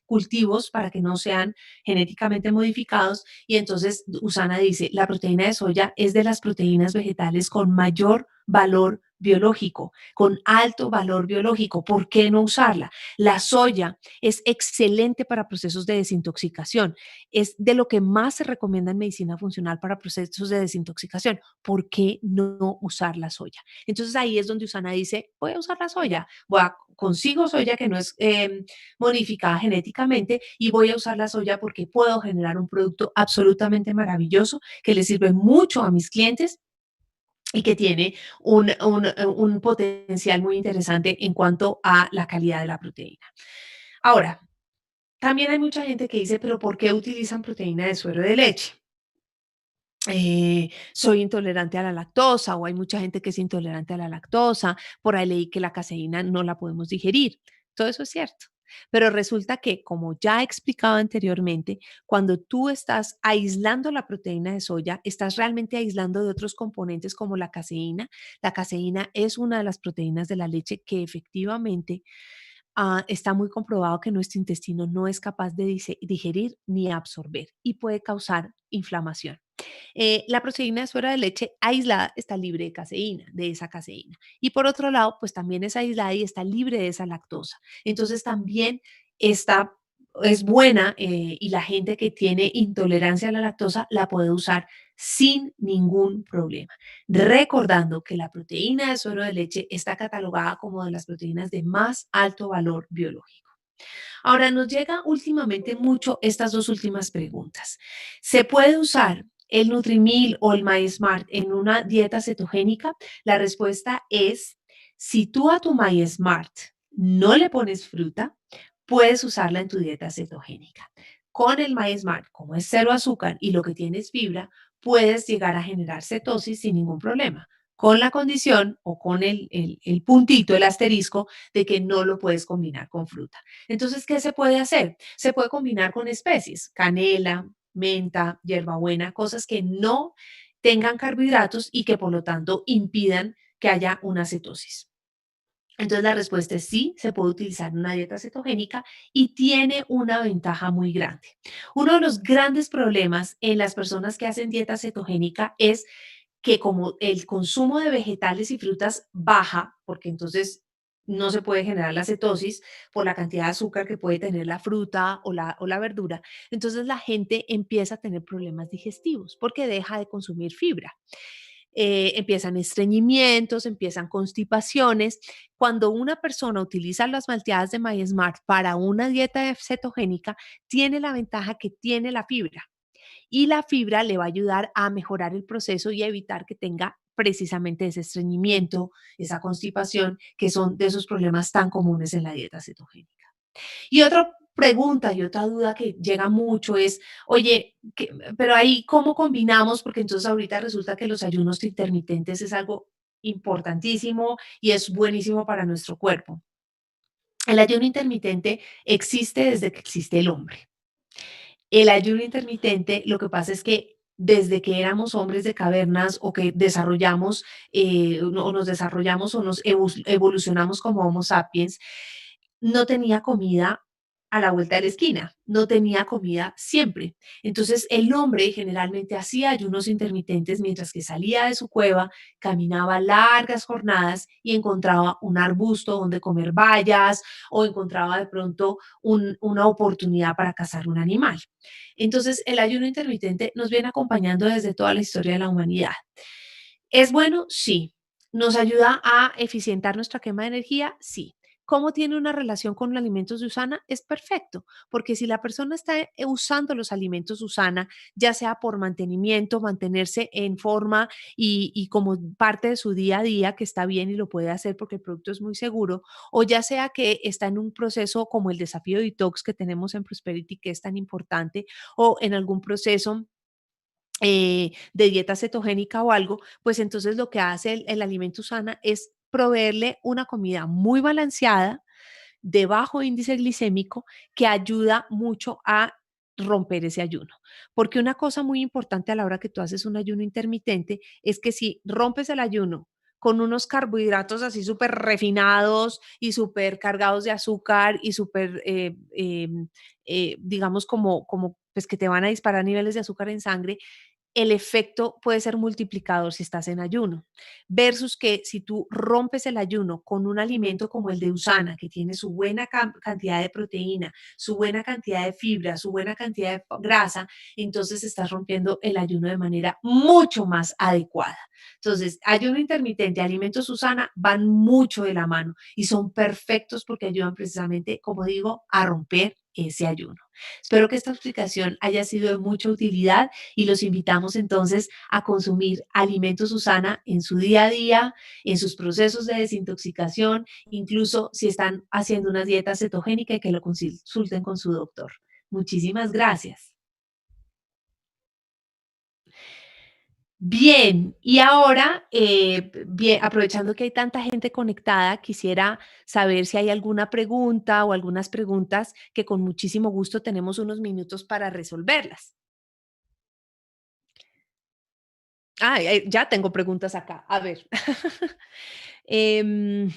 cultivos para que no sean genéticamente modificados y entonces Usana dice, la proteína de soya es de las proteínas vegetales con mayor valor biológico, con alto valor biológico. ¿Por qué no usarla? La soya es excelente para procesos de desintoxicación. Es de lo que más se recomienda en medicina funcional para procesos de desintoxicación. ¿Por qué no usar la soya? Entonces ahí es donde Usana dice, voy a usar la soya, consigo soya que no es modificada genéticamente y voy a usar la soya porque puedo generar un producto absolutamente maravilloso que le sirve mucho a mis clientes y que tiene un potencial muy interesante en cuanto a la calidad de la proteína. Ahora, también hay mucha gente que dice, pero ¿por qué utilizan proteína de suero de leche? Soy intolerante a la lactosa o hay mucha gente que es intolerante a la lactosa, por ahí leí que la caseína no la podemos digerir. Todo eso es cierto. Pero resulta que, como ya he explicado anteriormente, cuando tú estás aislando la proteína de soya, estás realmente aislando de otros componentes como la caseína. La caseína es una de las proteínas de la leche que efectivamente está muy comprobado que nuestro intestino no es capaz de digerir ni absorber y puede causar inflamación. La proteína de suero de leche aislada está libre de caseína, de esa caseína. Y por otro lado, pues también es aislada y está libre de esa lactosa. Entonces también está, es buena y la gente que tiene intolerancia a la lactosa la puede usar sin ningún problema. Recordando que la proteína de suero de leche está catalogada como de las proteínas de más alto valor biológico. Ahora nos llega últimamente mucho estas dos últimas preguntas. ¿Se puede usar el Nutrimil o el MySmart en una dieta cetogénica? La respuesta es, si tú a tu MySmart no le pones fruta, puedes usarla en tu dieta cetogénica. Con el MySmart, como es cero azúcar y lo que tiene es fibra, puedes llegar a generar cetosis sin ningún problema, con la condición o con el puntito, el asterisco, de que no lo puedes combinar con fruta. Entonces, ¿qué se puede hacer? Se puede combinar con especies, canela, menta, hierbabuena, cosas que no tengan carbohidratos y que por lo tanto impidan que haya una cetosis. Entonces la respuesta es sí, se puede utilizar en una dieta cetogénica y tiene una ventaja muy grande. Uno de los grandes problemas en las personas que hacen dieta cetogénica es que como el consumo de vegetales y frutas baja, porque entonces no se puede generar la cetosis por la cantidad de azúcar que puede tener la fruta o la verdura, entonces la gente empieza a tener problemas digestivos porque deja de consumir fibra. Empiezan estreñimientos, empiezan constipaciones. Cuando una persona utiliza las malteadas de MySmart para una dieta cetogénica, tiene la ventaja que tiene la fibra y la fibra le va a ayudar a mejorar el proceso y a evitar que tenga precisamente ese estreñimiento, esa constipación, que son de esos problemas tan comunes en la dieta cetogénica. Y otra pregunta y otra duda que llega mucho es, oye, pero ahí, ¿cómo combinamos? Porque entonces ahorita resulta que los ayunos intermitentes es algo importantísimo y es buenísimo para nuestro cuerpo. El ayuno intermitente existe desde que existe el hombre. El ayuno intermitente, lo que pasa es que desde que éramos hombres de cavernas o que desarrollamos o nos desarrollamos o nos evolucionamos como Homo sapiens, no tenía comida a la vuelta de la esquina, no tenía comida siempre. Entonces el hombre generalmente hacía ayunos intermitentes mientras que salía de su cueva, caminaba largas jornadas y encontraba un arbusto donde comer bayas o encontraba de pronto una oportunidad para cazar un animal. Entonces el ayuno intermitente nos viene acompañando desde toda la historia de la humanidad. ¿Es bueno? Sí. ¿Nos ayuda a eficientar nuestra quema de energía? Sí. ¿Cómo tiene una relación con los alimentos de Usana? Es perfecto, porque si la persona está usando los alimentos Usana, ya sea por mantenimiento, mantenerse en forma y como parte de su día a día, que está bien y lo puede hacer porque el producto es muy seguro, o ya sea que está en un proceso como el desafío detox que tenemos en Prosperity, que es tan importante, o en algún proceso de dieta cetogénica o algo, pues entonces lo que hace el alimento sana es proveerle una comida muy balanceada, de bajo índice glicémico, que ayuda mucho a romper ese ayuno. Porque una cosa muy importante a la hora que tú haces un ayuno intermitente es que si rompes el ayuno con unos carbohidratos así súper refinados y súper cargados de azúcar y súper, digamos, como pues que te van a disparar niveles de azúcar en sangre, el efecto puede ser multiplicador si estás en ayuno, versus que si tú rompes el ayuno con un alimento como el de Usana, que tiene su buena cantidad de proteína, su buena cantidad de fibra, su buena cantidad de grasa, entonces estás rompiendo el ayuno de manera mucho más adecuada. Entonces, ayuno intermitente, alimentos Usana van mucho de la mano y son perfectos porque ayudan precisamente, como digo, a romper ese ayuno. Espero que esta explicación haya sido de mucha utilidad y los invitamos entonces a consumir alimentos Susana en su día a día, en sus procesos de desintoxicación, incluso si están haciendo una dieta cetogénica y que lo consulten con su doctor. Muchísimas gracias. Bien, y ahora, bien, aprovechando que hay tanta gente conectada, quisiera saber si hay alguna pregunta o algunas preguntas que con muchísimo gusto tenemos unos minutos para resolverlas. Ah, ya tengo preguntas acá. A ver. Em,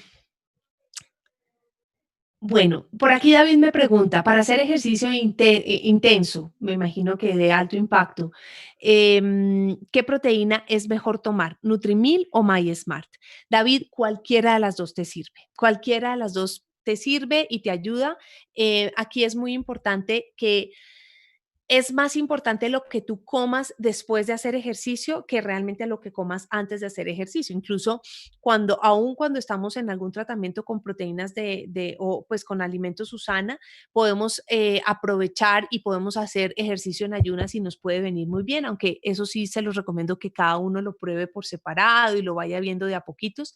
bueno, por aquí David me pregunta, para hacer ejercicio intenso, me imagino que de alto impacto, ¿qué proteína es mejor tomar? ¿Nutrimil o MySmart? David, cualquiera de las dos te sirve. Cualquiera de las dos te sirve y te ayuda. Aquí es muy importante que es más importante lo que tú comas después de hacer ejercicio que realmente lo que comas antes de hacer ejercicio. Incluso aun cuando estamos en algún tratamiento con proteínas o pues con alimentos Susana, podemos aprovechar y podemos hacer ejercicio en ayunas y nos puede venir muy bien, aunque eso sí se los recomiendo que cada uno lo pruebe por separado y lo vaya viendo de a poquitos.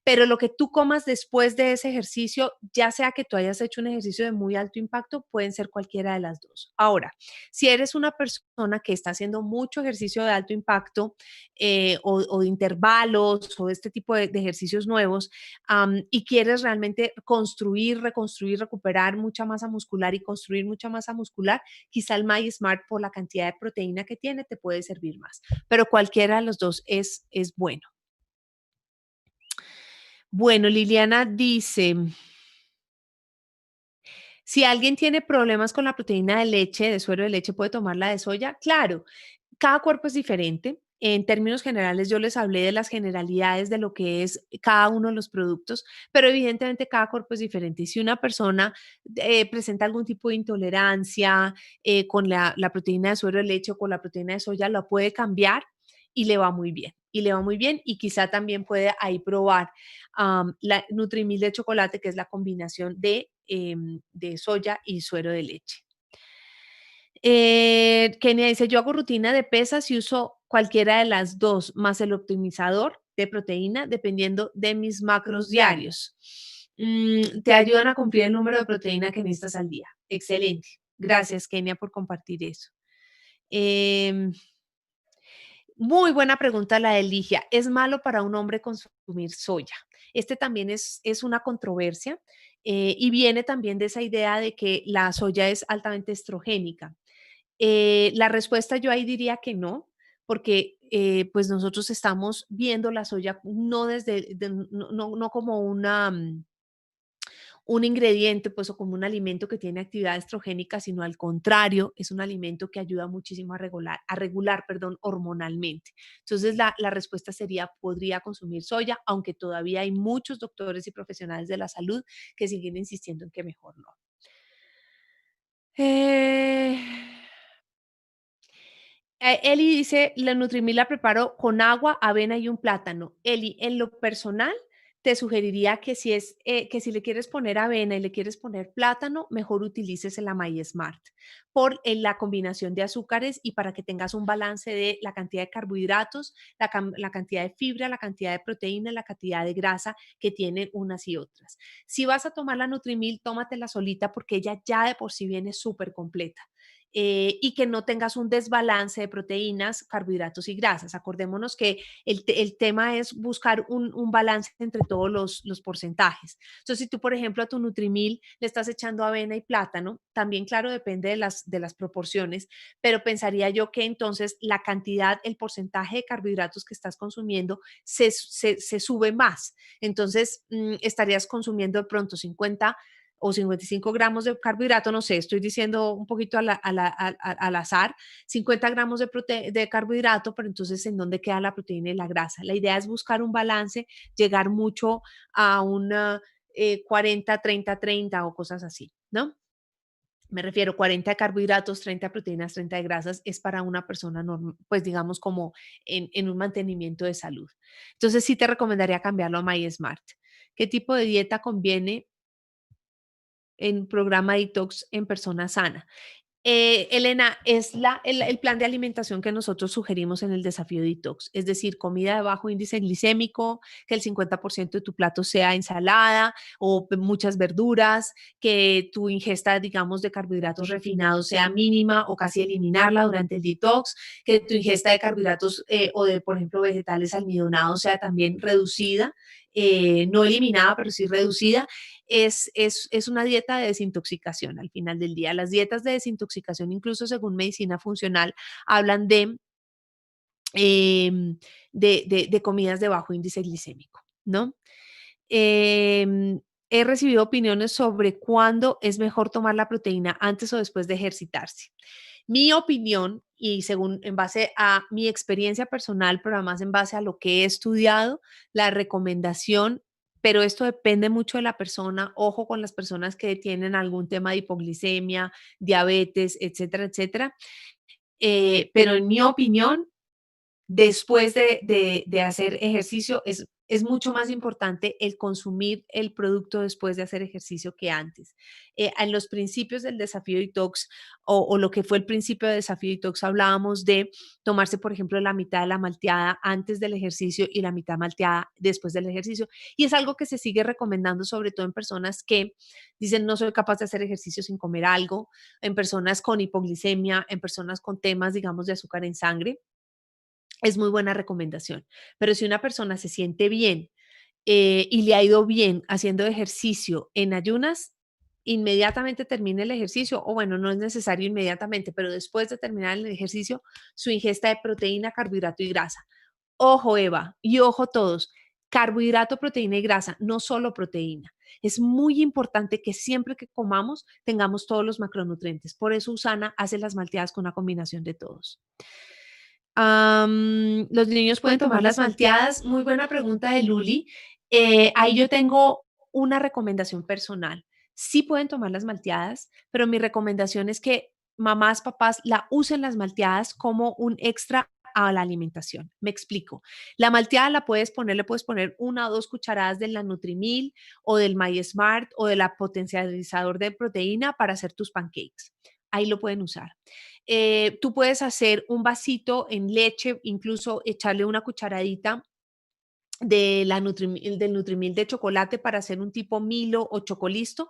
Pero lo que tú comas después de ese ejercicio, ya sea que tú hayas hecho un ejercicio de muy alto impacto, pueden ser cualquiera de las dos. Ahora, si eres una persona que está haciendo mucho ejercicio de alto impacto o de intervalos o este tipo de ejercicios nuevos y quieres realmente construir, reconstruir, recuperar mucha masa muscular y construir mucha masa muscular, quizá el MySmart por la cantidad de proteína que tiene te puede servir más. Pero cualquiera de los dos es bueno. Bueno, Liliana dice, si alguien tiene problemas con la proteína de leche, de suero de leche, ¿puede tomar la de soya? Claro, cada cuerpo es diferente. En términos generales, yo les hablé de las generalidades de lo que es cada uno de los productos, pero evidentemente cada cuerpo es diferente. Y si una persona presenta algún tipo de intolerancia con la proteína de suero de leche o con la proteína de soya, la puede cambiar y le va muy bien. Y le va muy bien y quizá también puede ahí probar la Nutrimil de chocolate, que es la combinación de soya y suero de leche. Kenia dice, yo hago rutina de pesas y uso cualquiera de las dos, más el optimizador de proteína, dependiendo de mis macros diarios. Te ayudan a cumplir el número de proteína que necesitas al día. Excelente. Gracias, Kenia, por compartir eso. Em, Muy buena pregunta la de Ligia. ¿Es malo para un hombre consumir soya? Este también es una controversia y viene también de esa idea de que la soya es altamente estrogénica. La respuesta yo ahí diría que no, porque pues nosotros estamos viendo la soya no no como un ingrediente, pues, o como un alimento que tiene actividad estrogénica, sino al contrario, es un alimento que ayuda muchísimo a regular, perdón, hormonalmente. Entonces, la respuesta sería, podría consumir soya, aunque todavía hay muchos doctores y profesionales de la salud que siguen insistiendo en que mejor no. Eh, Eli dice, la Nutrimil la preparo con agua, avena y un plátano. Eli, en lo personal, te sugeriría que si le quieres poner avena y le quieres poner plátano, mejor utilices el My Smart por la combinación de azúcares y para que tengas un balance de la cantidad de carbohidratos, la cantidad de fibra, la cantidad de proteína, la cantidad de grasa que tienen unas y otras. Si vas a tomar la Nutrimil, tómatela solita porque ella ya de por sí viene súper completa y que no tengas un desbalance de proteínas, carbohidratos y grasas. Acordémonos que el tema es buscar un balance entre todos los porcentajes. Entonces, si tú, por ejemplo, a tu Nutrimil le estás echando avena y plátano, también, claro, depende de las proporciones, pero pensaría yo que entonces la cantidad, el porcentaje de carbohidratos que estás consumiendo se sube más. Entonces, estarías consumiendo de pronto 50 o 55 gramos de carbohidrato, no sé, estoy diciendo un poquito al azar, 50 gramos de carbohidrato, pero entonces, ¿en dónde queda la proteína y la grasa? La idea es buscar un balance, llegar mucho a una 40, 30, 30 o cosas así, ¿no? Me refiero 40 de carbohidratos, 30 de proteínas, 30 de grasas, es para una persona normal, pues digamos como en un mantenimiento de salud. Entonces sí te recomendaría cambiarlo a MySmart. ¿Qué tipo de dieta conviene en programa detox en persona sana? Elena, es el plan de alimentación que nosotros sugerimos en el desafío Detox, es decir, comida de bajo índice glicémico, que el 50% de tu plato sea ensalada o muchas verduras, que tu ingesta, digamos, de carbohidratos refinados sea mínima o casi eliminarla durante el detox, que tu ingesta de carbohidratos o de, por ejemplo, vegetales almidonados sea también reducida, no eliminada, pero sí reducida. Es una dieta de desintoxicación al final del día. Las dietas de desintoxicación, incluso según medicina funcional, hablan de comidas de bajo índice glicémico, ¿no? He recibido opiniones sobre cuándo es mejor tomar la proteína antes o después de ejercitarse. Mi opinión, y según en base a mi experiencia personal, pero además en base a lo que he estudiado, la recomendación, pero esto depende mucho de la persona, ojo con las personas que tienen algún tema de hipoglicemia, diabetes, etcétera, etcétera. Pero en mi opinión, después de hacer ejercicio, es mucho más importante el consumir el producto después de hacer ejercicio que antes. En los principios del desafío detox o lo que fue el principio de desafío detox, hablábamos de tomarse, por ejemplo, la mitad de la malteada antes del ejercicio y la mitad malteada después del ejercicio. Y es algo que se sigue recomendando, sobre todo en personas que dicen no soy capaz de hacer ejercicio sin comer algo, en personas con hipoglicemia, en personas con temas, digamos, de azúcar en sangre. Es muy buena recomendación. Pero si una persona se siente bien y le ha ido bien haciendo ejercicio en ayunas, inmediatamente termine el ejercicio, o bueno, no es necesario inmediatamente, pero después de terminar el ejercicio, su ingesta de proteína, carbohidrato y grasa. Ojo, Eva, y ojo todos, carbohidrato, proteína y grasa, no solo proteína. Es muy importante que siempre que comamos tengamos todos los macronutrientes. Por eso Usana hace las malteadas con una combinación de todos. Los niños pueden tomar las malteadas. Muy buena pregunta de Luli. Ahí yo tengo una recomendación personal. Sí pueden tomar las malteadas, pero mi recomendación es que mamás, papás la usen las malteadas como un extra a la alimentación. Me explico. La malteada la puedes poner, le puedes poner 1 o 2 cucharadas de la Nutrimil o del MySmart o del potencializador de proteína para hacer tus pancakes. Ahí lo pueden usar. Tú puedes hacer un vasito en leche, incluso echarle una cucharadita del Nutrimil de chocolate para hacer un tipo Milo o Chocolisto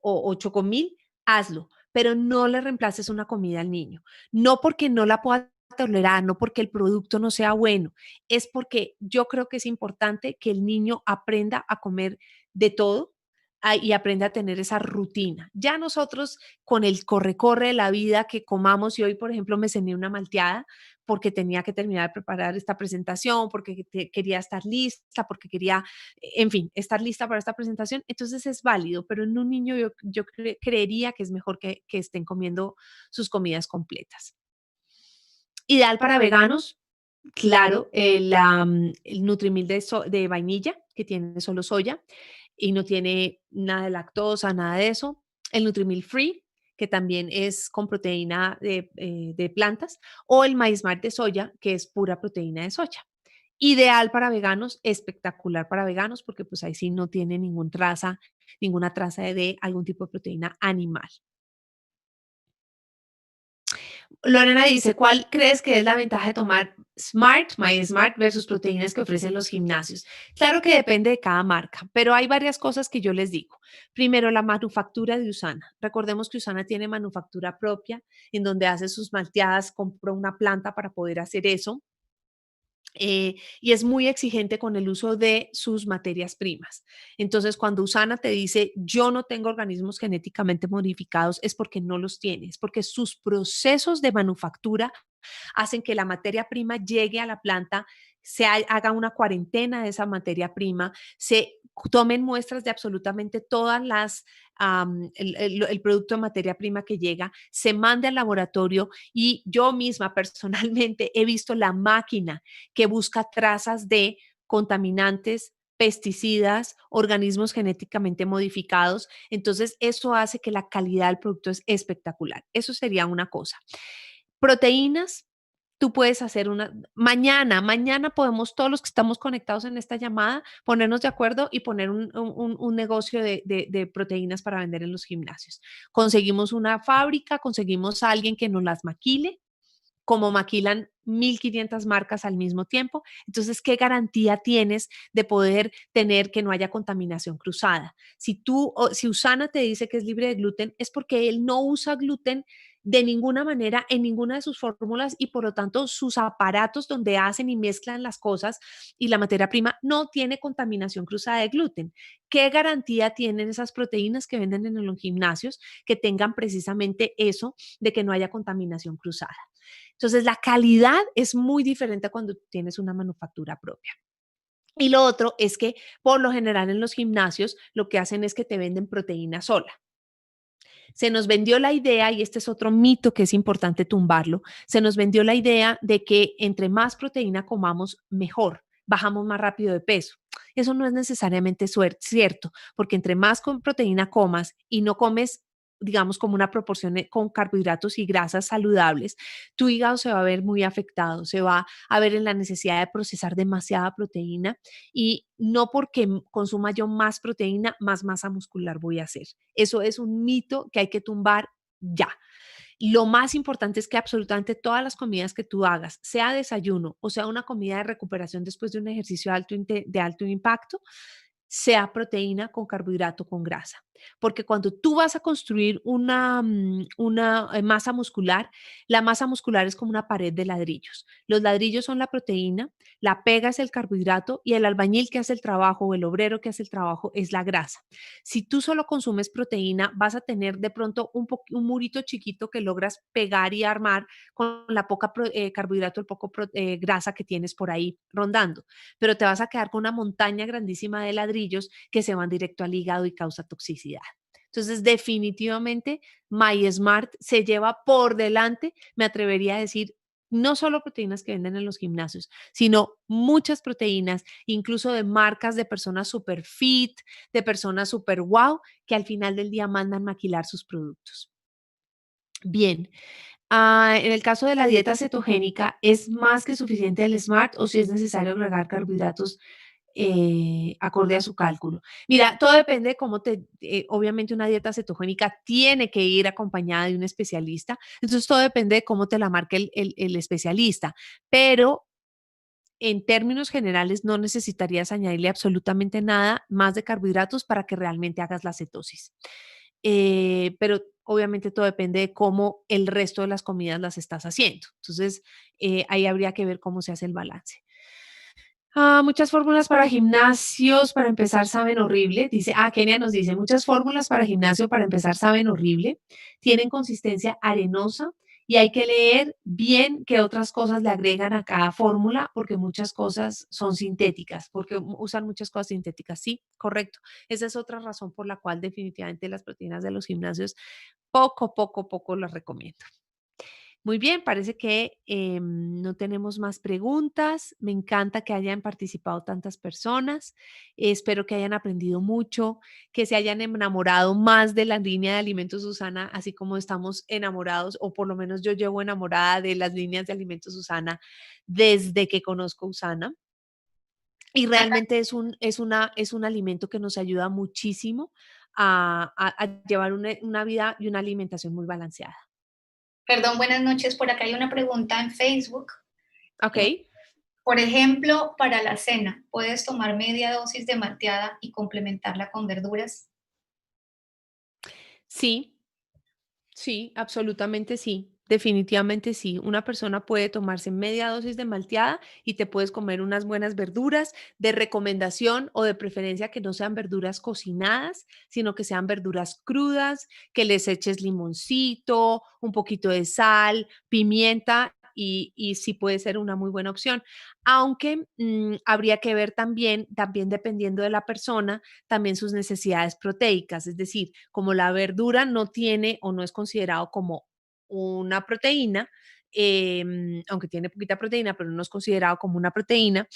o Chocomil, hazlo, pero no le reemplaces una comida al niño. No porque no la pueda tolerar, no porque el producto no sea bueno, es porque yo creo que es importante que el niño aprenda a comer de todo y aprenda a tener esa rutina. Ya nosotros con el corre-corre de la vida que comamos, y hoy, por ejemplo, me cené una malteada, porque tenía que terminar de preparar esta presentación, porque quería estar lista, porque quería, en fin, estar lista para esta presentación. Entonces es válido, pero en un niño yo creería que es mejor que estén comiendo sus comidas completas. Ideal para veganos, claro, el Nutrimil de vainilla, que tiene solo soya y no tiene nada de lactosa, nada de eso. El Nutrimil Free, que también es con proteína de plantas, o el MySmart de soya, que es pura proteína de soya. Ideal para veganos, espectacular para veganos, porque pues ahí sí no tiene ninguna traza de algún tipo de proteína animal. Lorena dice, ¿cuál crees que es la ventaja de tomar Smart, MySmart versus proteínas que ofrecen los gimnasios? Claro que depende de cada marca, pero hay varias cosas que yo les digo. Primero, la manufactura de Usana. Recordemos que Usana tiene manufactura propia, en donde hace sus malteadas, compró una planta para poder hacer eso. Y es muy exigente con el uso de sus materias primas. Entonces, cuando Usana te dice, yo no tengo organismos genéticamente modificados, es porque no los tiene, es porque sus procesos de manufactura hacen que la materia prima llegue a la planta, haga una cuarentena de esa materia prima, se tomen muestras de absolutamente todas el producto de materia prima que llega, se mande al laboratorio y yo misma personalmente he visto la máquina que busca trazas de contaminantes, pesticidas, organismos genéticamente modificados. Entonces, eso hace que la calidad del producto es espectacular. Eso sería una cosa. Proteínas. tú puedes hacer mañana podemos todos los que estamos conectados en esta llamada ponernos de acuerdo y poner un negocio de proteínas para vender en los gimnasios. Conseguimos una fábrica, conseguimos a alguien que nos las maquile, como maquilan 1.500 marcas al mismo tiempo. Entonces, ¿qué garantía tienes de poder tener que no haya contaminación cruzada? Si Usana te dice que es libre de gluten, es porque él no usa gluten de ninguna manera en ninguna de sus fórmulas y por lo tanto sus aparatos donde hacen y mezclan las cosas y la materia prima no tiene contaminación cruzada de gluten. ¿Qué garantía tienen esas proteínas que venden en los gimnasios que tengan precisamente eso de que no haya contaminación cruzada? Entonces, la calidad es muy diferente a cuando tienes una manufactura propia. Y lo otro es que por lo general en los gimnasios lo que hacen es que te venden proteína sola. Se nos vendió la idea, y este es otro mito que es importante tumbarlo, se nos vendió la idea de que entre más proteína comamos, mejor, bajamos más rápido de peso. Eso no es necesariamente cierto, porque entre más proteína comas y no comes, digamos, como una proporción con carbohidratos y grasas saludables, tu hígado se va a ver muy afectado, se va a ver en la necesidad de procesar demasiada proteína y no porque consuma yo más proteína, más masa muscular voy a hacer. Eso es un mito que hay que tumbar ya. Lo más importante es que absolutamente todas las comidas que tú hagas, sea desayuno o sea una comida de recuperación después de un ejercicio de alto impacto, sea proteína con carbohidrato con grasa. Porque cuando tú vas a construir una masa muscular, la masa muscular es como una pared de ladrillos. Los ladrillos son la proteína, la pega es el carbohidrato y el albañil que hace el trabajo o el obrero que hace el trabajo es la grasa. Si tú solo consumes proteína, vas a tener de pronto un murito chiquito que logras pegar y armar con la poca carbohidrato, el poco grasa que tienes por ahí rondando, pero te vas a quedar con una montaña grandísima de ladrillos que se van directo al hígado y causa toxicidad. Entonces, definitivamente, MySmart se lleva por delante, me atrevería a decir, no solo proteínas que venden en los gimnasios, sino muchas proteínas, incluso de marcas de personas super fit, de personas super wow, que al final del día mandan maquilar sus productos. Bien, en el caso de la dieta cetogénica, ¿es más que suficiente el SMART o si es necesario agregar carbohidratos acorde a su cálculo? Mira, todo depende de obviamente una dieta cetogénica tiene que ir acompañada de un especialista, entonces todo depende de cómo te la marque el especialista, pero en términos generales no necesitarías añadirle absolutamente nada más de carbohidratos para que realmente hagas la cetosis. Pero obviamente todo depende de cómo el resto de las comidas las estás haciendo. Entonces, ahí habría que ver cómo se hace el balance. Muchas fórmulas para gimnasios para empezar saben horrible. Dice, Kenia nos dice, muchas fórmulas para gimnasio para empezar saben horrible. Tienen consistencia arenosa y hay que leer bien qué otras cosas le agregan a cada fórmula porque muchas cosas son sintéticas, porque usan muchas cosas sintéticas. Sí, correcto. Esa es otra razón por la cual definitivamente las proteínas de los gimnasios poco las recomiendo. Muy bien, parece que no tenemos más preguntas. Me encanta que hayan participado tantas personas. Espero que hayan aprendido mucho, que se hayan enamorado más de la línea de alimentos Susana, así como estamos enamorados, o por lo menos yo llevo enamorada de las líneas de alimentos Susana desde que conozco Usana. Y realmente es un alimento que nos ayuda muchísimo a llevar una vida y una alimentación muy balanceada. Perdón, buenas noches. Por acá hay una pregunta en Facebook. Ok. Por ejemplo, para la cena, ¿puedes tomar media dosis de malteada y complementarla con verduras? Sí, sí, absolutamente sí. Definitivamente sí. Una persona puede tomarse media dosis de malteada y te puedes comer unas buenas verduras de recomendación o de preferencia que no sean verduras cocinadas, sino que sean verduras crudas, que les eches limoncito, un poquito de sal, pimienta y sí puede ser una muy buena opción. Aunque habría que ver también dependiendo de la persona, también sus necesidades proteicas, es decir, como la verdura no tiene o no es considerado como una proteína, aunque tiene poquita proteína, pero no es considerado como una proteína,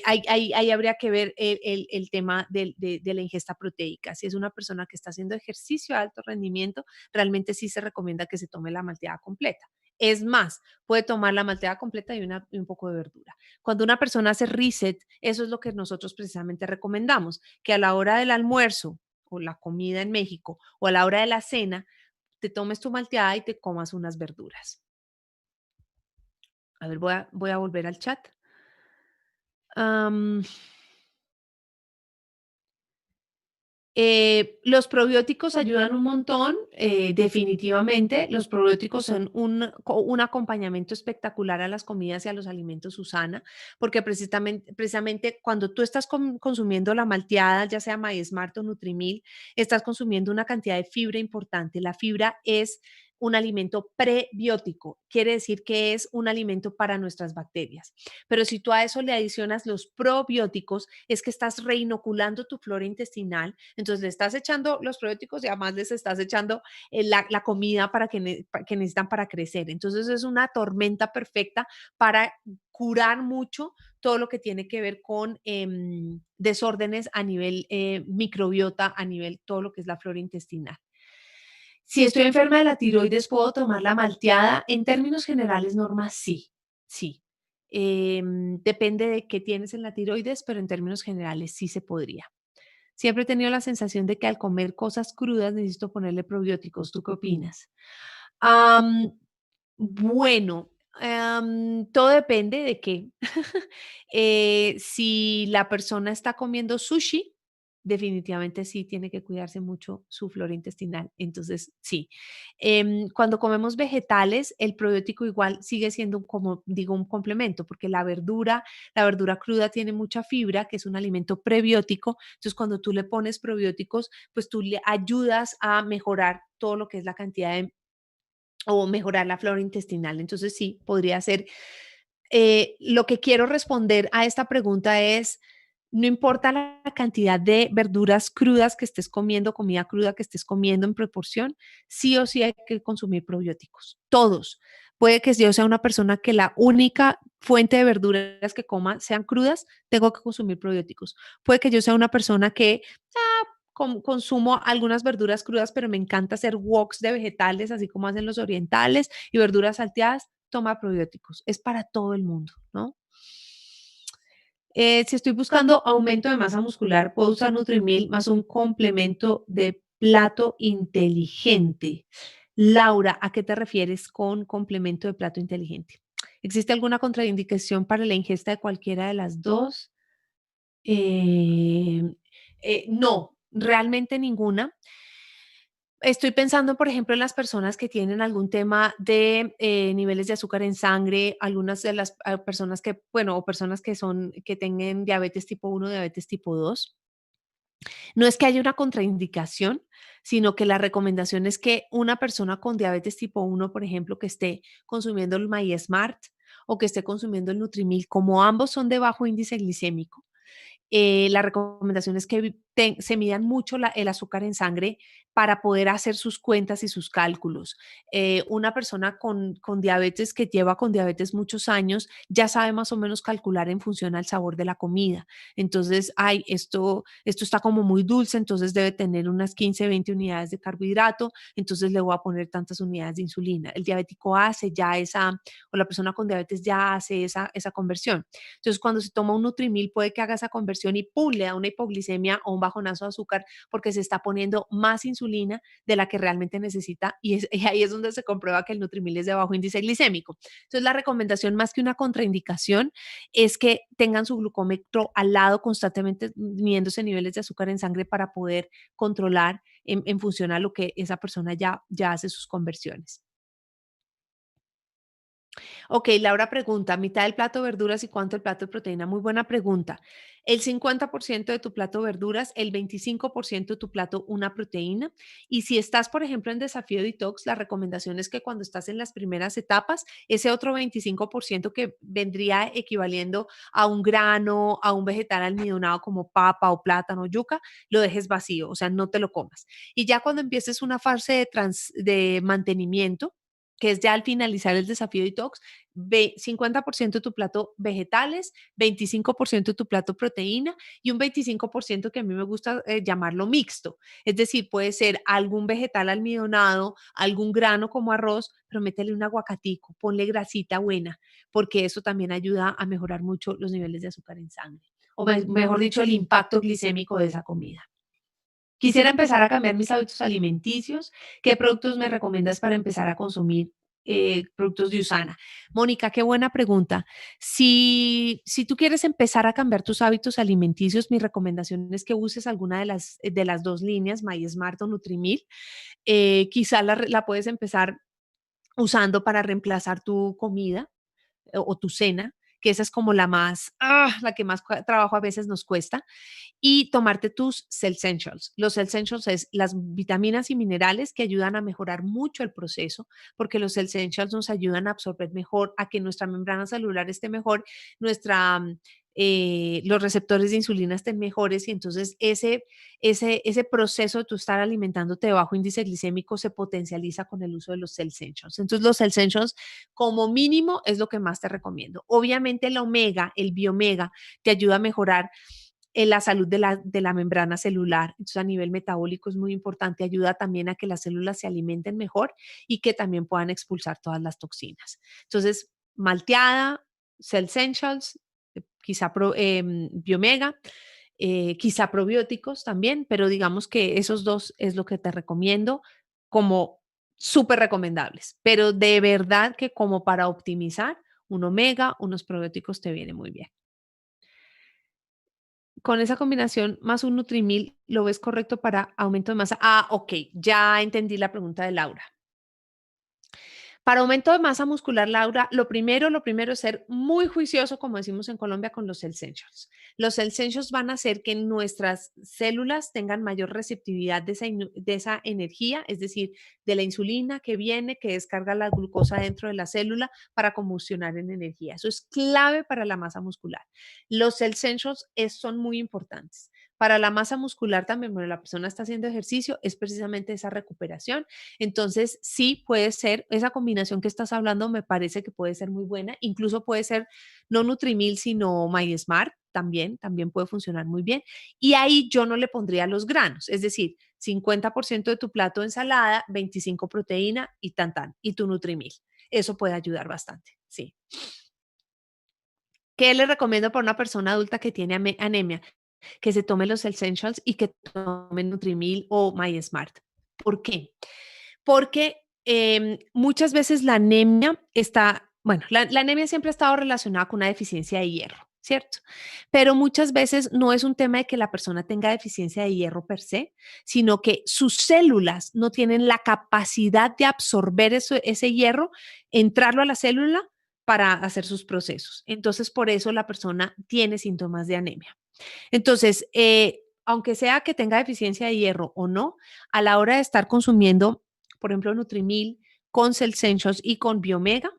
ahí habría que ver el tema de la ingesta proteica. Si es una persona que está haciendo ejercicio de alto rendimiento, realmente sí se recomienda que se tome la malteada completa. Es más, puede tomar la malteada completa y un poco de verdura. Cuando una persona hace reset, eso es lo que nosotros precisamente recomendamos, que a la hora del almuerzo o la comida en México o a la hora de la cena, te tomes tu malteada y te comas unas verduras. A ver, voy a volver al chat. Am, los probióticos ayudan un montón, definitivamente. Los probióticos son un acompañamiento espectacular a las comidas y a los alimentos, Susana, porque precisamente cuando tú estás consumiendo la malteada, ya sea MySmart o Nutrimil, estás consumiendo una cantidad de fibra importante. La fibra es un alimento prebiótico, quiere decir que es un alimento para nuestras bacterias. Pero si tú a eso le adicionas los probióticos, es que estás reinoculando tu flora intestinal, entonces le estás echando los probióticos y además les estás echando la comida que necesitan para crecer. Entonces es una tormenta perfecta para curar mucho todo lo que tiene que ver con desórdenes a nivel microbiota, a nivel todo lo que es la flora intestinal. Si estoy enferma de la tiroides, ¿puedo tomar la malteada? En términos generales, Norma, sí, sí. Depende de qué tienes en la tiroides, pero en términos generales sí se podría. Siempre he tenido la sensación de que al comer cosas crudas necesito ponerle probióticos. ¿Tú qué opinas? Am, bueno, todo depende de qué. Si la persona está comiendo sushi, definitivamente sí tiene que cuidarse mucho su flora intestinal. Entonces, sí. Cuando comemos vegetales, el probiótico igual sigue siendo, como digo, un complemento, porque la verdura cruda tiene mucha fibra, que es un alimento prebiótico. Entonces, cuando tú le pones probióticos, pues tú le ayudas a mejorar todo lo que es la cantidad de o mejorar la flora intestinal. Entonces, sí, podría ser. Lo que quiero responder a esta pregunta es, no importa la cantidad de verduras crudas que estés comiendo, comida cruda que estés comiendo en proporción, sí o sí hay que consumir probióticos, todos. Puede que yo sea una persona que la única fuente de verduras que coma sean crudas, tengo que consumir probióticos. Puede que yo sea una persona que consumo algunas verduras crudas, pero me encanta hacer woks de vegetales, así como hacen los orientales, y verduras salteadas, toma probióticos. Es para todo el mundo, ¿no? Si estoy buscando aumento de masa muscular, puedo usar Nutrimil más un complemento de plato inteligente. Laura, ¿a qué te refieres con complemento de plato inteligente? ¿Existe alguna contraindicación para la ingesta de cualquiera de las dos? Eh, no, realmente ninguna. Estoy pensando, por ejemplo, en las personas que tienen algún tema de niveles de azúcar en sangre, algunas de las personas que, bueno, o personas que tengan diabetes tipo 1, diabetes tipo 2. No es que haya una contraindicación, sino que la recomendación es que una persona con diabetes tipo 1, por ejemplo, que esté consumiendo el MySmart o que esté consumiendo el Nutrimil, como ambos son de bajo índice glicémico, la recomendación es que se midan mucho el azúcar en sangre para poder hacer sus cuentas y sus cálculos. Una persona con diabetes que lleva con diabetes muchos años ya sabe más o menos calcular en función al sabor de la comida. Entonces, ay, esto está como muy dulce, entonces debe tener unas 15, 20 unidades de carbohidrato, entonces le voy a poner tantas unidades de insulina. El diabético hace ya o la persona con diabetes ya hace esa conversión. Entonces, cuando se toma un Nutrimil, puede que haga esa conversión y ¡pum!, le da una hipoglicemia o un bajonazo de azúcar porque se está poniendo más insulina de la que realmente necesita y ahí es donde se comprueba que el Nutrimil es de bajo índice glicémico. Entonces, la recomendación más que una contraindicación es que tengan su glucómetro al lado constantemente midiéndose niveles de azúcar en sangre para poder controlar en función a lo que esa persona ya hace sus conversiones. Ok, Laura pregunta, mitad del plato de verduras y cuánto el plato de proteína. Muy buena pregunta. El 50% de tu plato de verduras, el 25% de tu plato una proteína. Y si estás, por ejemplo, en desafío detox, la recomendación es que cuando estás en las primeras etapas, ese otro 25% que vendría equivaliendo a un grano, a un vegetal almidonado como papa o plátano o yuca, lo dejes vacío, o sea, no te lo comas. Y ya cuando empieces una fase de mantenimiento, que es ya al finalizar el desafío detox, 50% de tu plato vegetales, 25% de tu plato proteína y un 25% que a mí me gusta llamarlo mixto. Es decir, puede ser algún vegetal almidonado, algún grano como arroz, pero métele un aguacatico, ponle grasita buena, porque eso también ayuda a mejorar mucho los niveles de azúcar en sangre, o mejor dicho, el impacto glicémico de esa comida. Quisiera empezar a cambiar mis hábitos alimenticios. ¿Qué productos me recomiendas para empezar a consumir productos de Usana? Mónica, qué buena pregunta. Si tú quieres empezar a cambiar tus hábitos alimenticios, mi recomendación es que uses alguna de las dos líneas, MySmart o Nutrimil. Quizá la puedes empezar usando para reemplazar tu comida o tu cena, que esa es como la que más trabajo a veces nos cuesta, y tomarte tus Essentials. Los Essentials es las vitaminas y minerales que ayudan a mejorar mucho el proceso, porque los Essentials nos ayudan a absorber mejor, a que nuestra membrana celular esté mejor, los receptores de insulina estén mejores y entonces ese proceso de tú estar alimentándote de bajo índice glicémico se potencializa con el uso de los Essentials. Entonces los Essentials como mínimo es lo que más te recomiendo. Obviamente el omega, el biomega, te ayuda a mejorar la salud de la membrana celular. Entonces, a nivel metabólico es muy importante, ayuda también a que las células se alimenten mejor y que también puedan expulsar todas las toxinas. Entonces, malteada, Cell Essentials, quizá Biomega, quizá probióticos también, pero digamos que esos dos es lo que te recomiendo como súper recomendables. Pero de verdad que como para optimizar, un omega, unos probióticos te viene muy bien. Con esa combinación más un Nutrimil, ¿lo ves correcto para aumento de masa? Ah, ok, ya entendí la pregunta de Laura. Para aumento de masa muscular, Laura, lo primero es ser muy juicioso, como decimos en Colombia, con los Essentials. Los Essentials van a hacer que nuestras células tengan mayor receptividad de esa energía, es decir, de la insulina que viene, que descarga la glucosa dentro de la célula para combustionar en energía. Eso es clave para la masa muscular. Los Essentials son muy importantes. Para la masa muscular también, bueno, la persona está haciendo ejercicio, es precisamente esa recuperación. Entonces, sí puede ser, esa combinación que estás hablando me parece que puede ser muy buena. Incluso puede ser no Nutrimil, sino MySmart, también puede funcionar muy bien. Y ahí yo no le pondría los granos, es decir, 50% de tu plato de ensalada, 25 proteína y y tu Nutrimil. Eso puede ayudar bastante, sí. ¿Qué le recomiendo para una persona adulta que tiene anemia? Que se tome los Essentials y que tome Nutrimil o MySmart. ¿Por qué? Porque muchas veces la anemia la anemia siempre ha estado relacionada con una deficiencia de hierro, ¿cierto? Pero muchas veces no es un tema de que la persona tenga deficiencia de hierro per se, sino que sus células no tienen la capacidad de absorber ese hierro, entrarlo a la célula para hacer sus procesos. Entonces, por eso la persona tiene síntomas de anemia. Entonces, aunque sea que tenga deficiencia de hierro o no, a la hora de estar consumiendo, por ejemplo, Nutrimil con Essentials y con Biomega,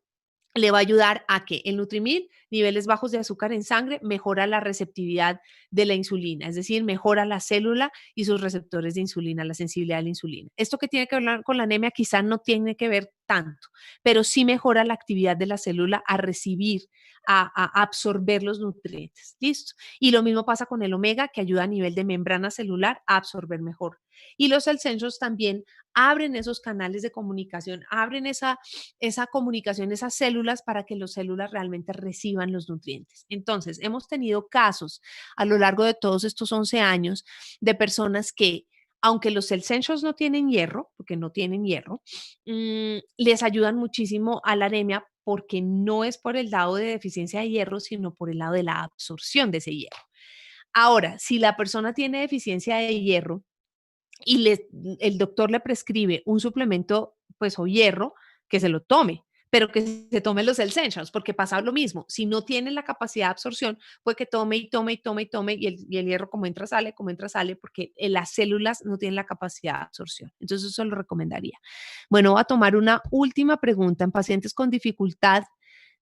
le va a ayudar a que el Nutrimil, niveles bajos de azúcar en sangre, mejora la receptividad de la insulina, es decir, mejora la célula y sus receptores de insulina, la sensibilidad a la insulina. Esto que tiene que ver con la anemia quizá no tiene que ver tanto, pero sí mejora la actividad de la célula a recibir, a absorber los nutrientes. ¿Listo? Y lo mismo pasa con el omega, que ayuda a nivel de membrana celular a absorber mejor. Y los Essentials también abren esos canales de comunicación, abren esa comunicación, esas células para que las células realmente reciban los nutrientes. Entonces, hemos tenido casos a lo largo de todos estos 11 años de personas que, aunque los Essentials no tienen hierro, porque no tienen hierro, les ayudan muchísimo a la anemia porque no es por el lado de deficiencia de hierro, sino por el lado de la absorción de ese hierro. Ahora, si la persona tiene deficiencia de hierro, y el doctor le prescribe un suplemento, pues, o hierro, que se lo tome, pero que se tome los Essentials, porque pasa lo mismo. Si no tiene la capacidad de absorción, puede que tome y tome y tome y tome, y el hierro como entra, sale, porque las células no tienen la capacidad de absorción. Entonces, eso lo recomendaría. Bueno, voy a tomar una última pregunta. En pacientes con dificultad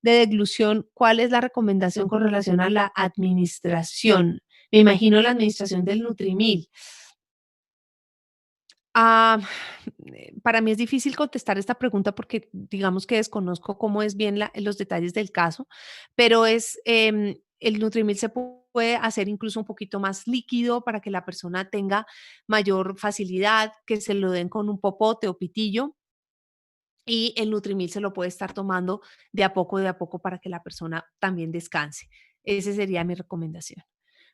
de deglución, ¿cuál es la recomendación con relación a la administración? Me imagino la administración del Nutrimil. Ah, para mí es difícil contestar esta pregunta porque digamos que desconozco cómo es bien los detalles del caso, pero el Nutrimil se puede hacer incluso un poquito más líquido para que la persona tenga mayor facilidad, que se lo den con un popote o pitillo y el Nutrimil se lo puede estar tomando de a poco para que la persona también descanse. Esa sería mi recomendación.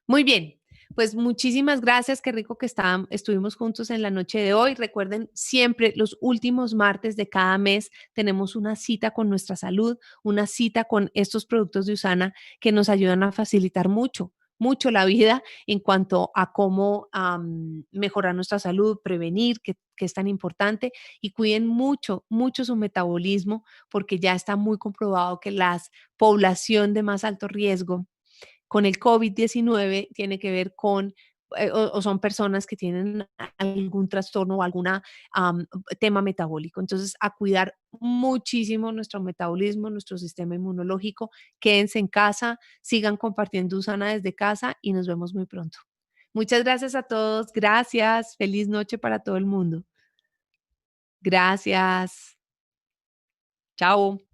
Muy bien, pues muchísimas gracias, qué rico que estuvimos juntos en la noche de hoy. Recuerden, siempre los últimos martes de cada mes tenemos una cita con nuestra salud, una cita con estos productos de Usana que nos ayudan a facilitar mucho la vida en cuanto a cómo mejorar nuestra salud, prevenir, que es tan importante, y cuiden mucho su metabolismo, porque ya está muy comprobado que la población de más alto riesgo con el COVID-19 tiene que ver con, o son personas que tienen algún trastorno o algún tema metabólico. Entonces, a cuidar muchísimo nuestro metabolismo, nuestro sistema inmunológico. Quédense en casa, sigan compartiendo Usana desde casa y nos vemos muy pronto. Muchas gracias a todos. Gracias. Feliz noche para todo el mundo. Gracias. Chao.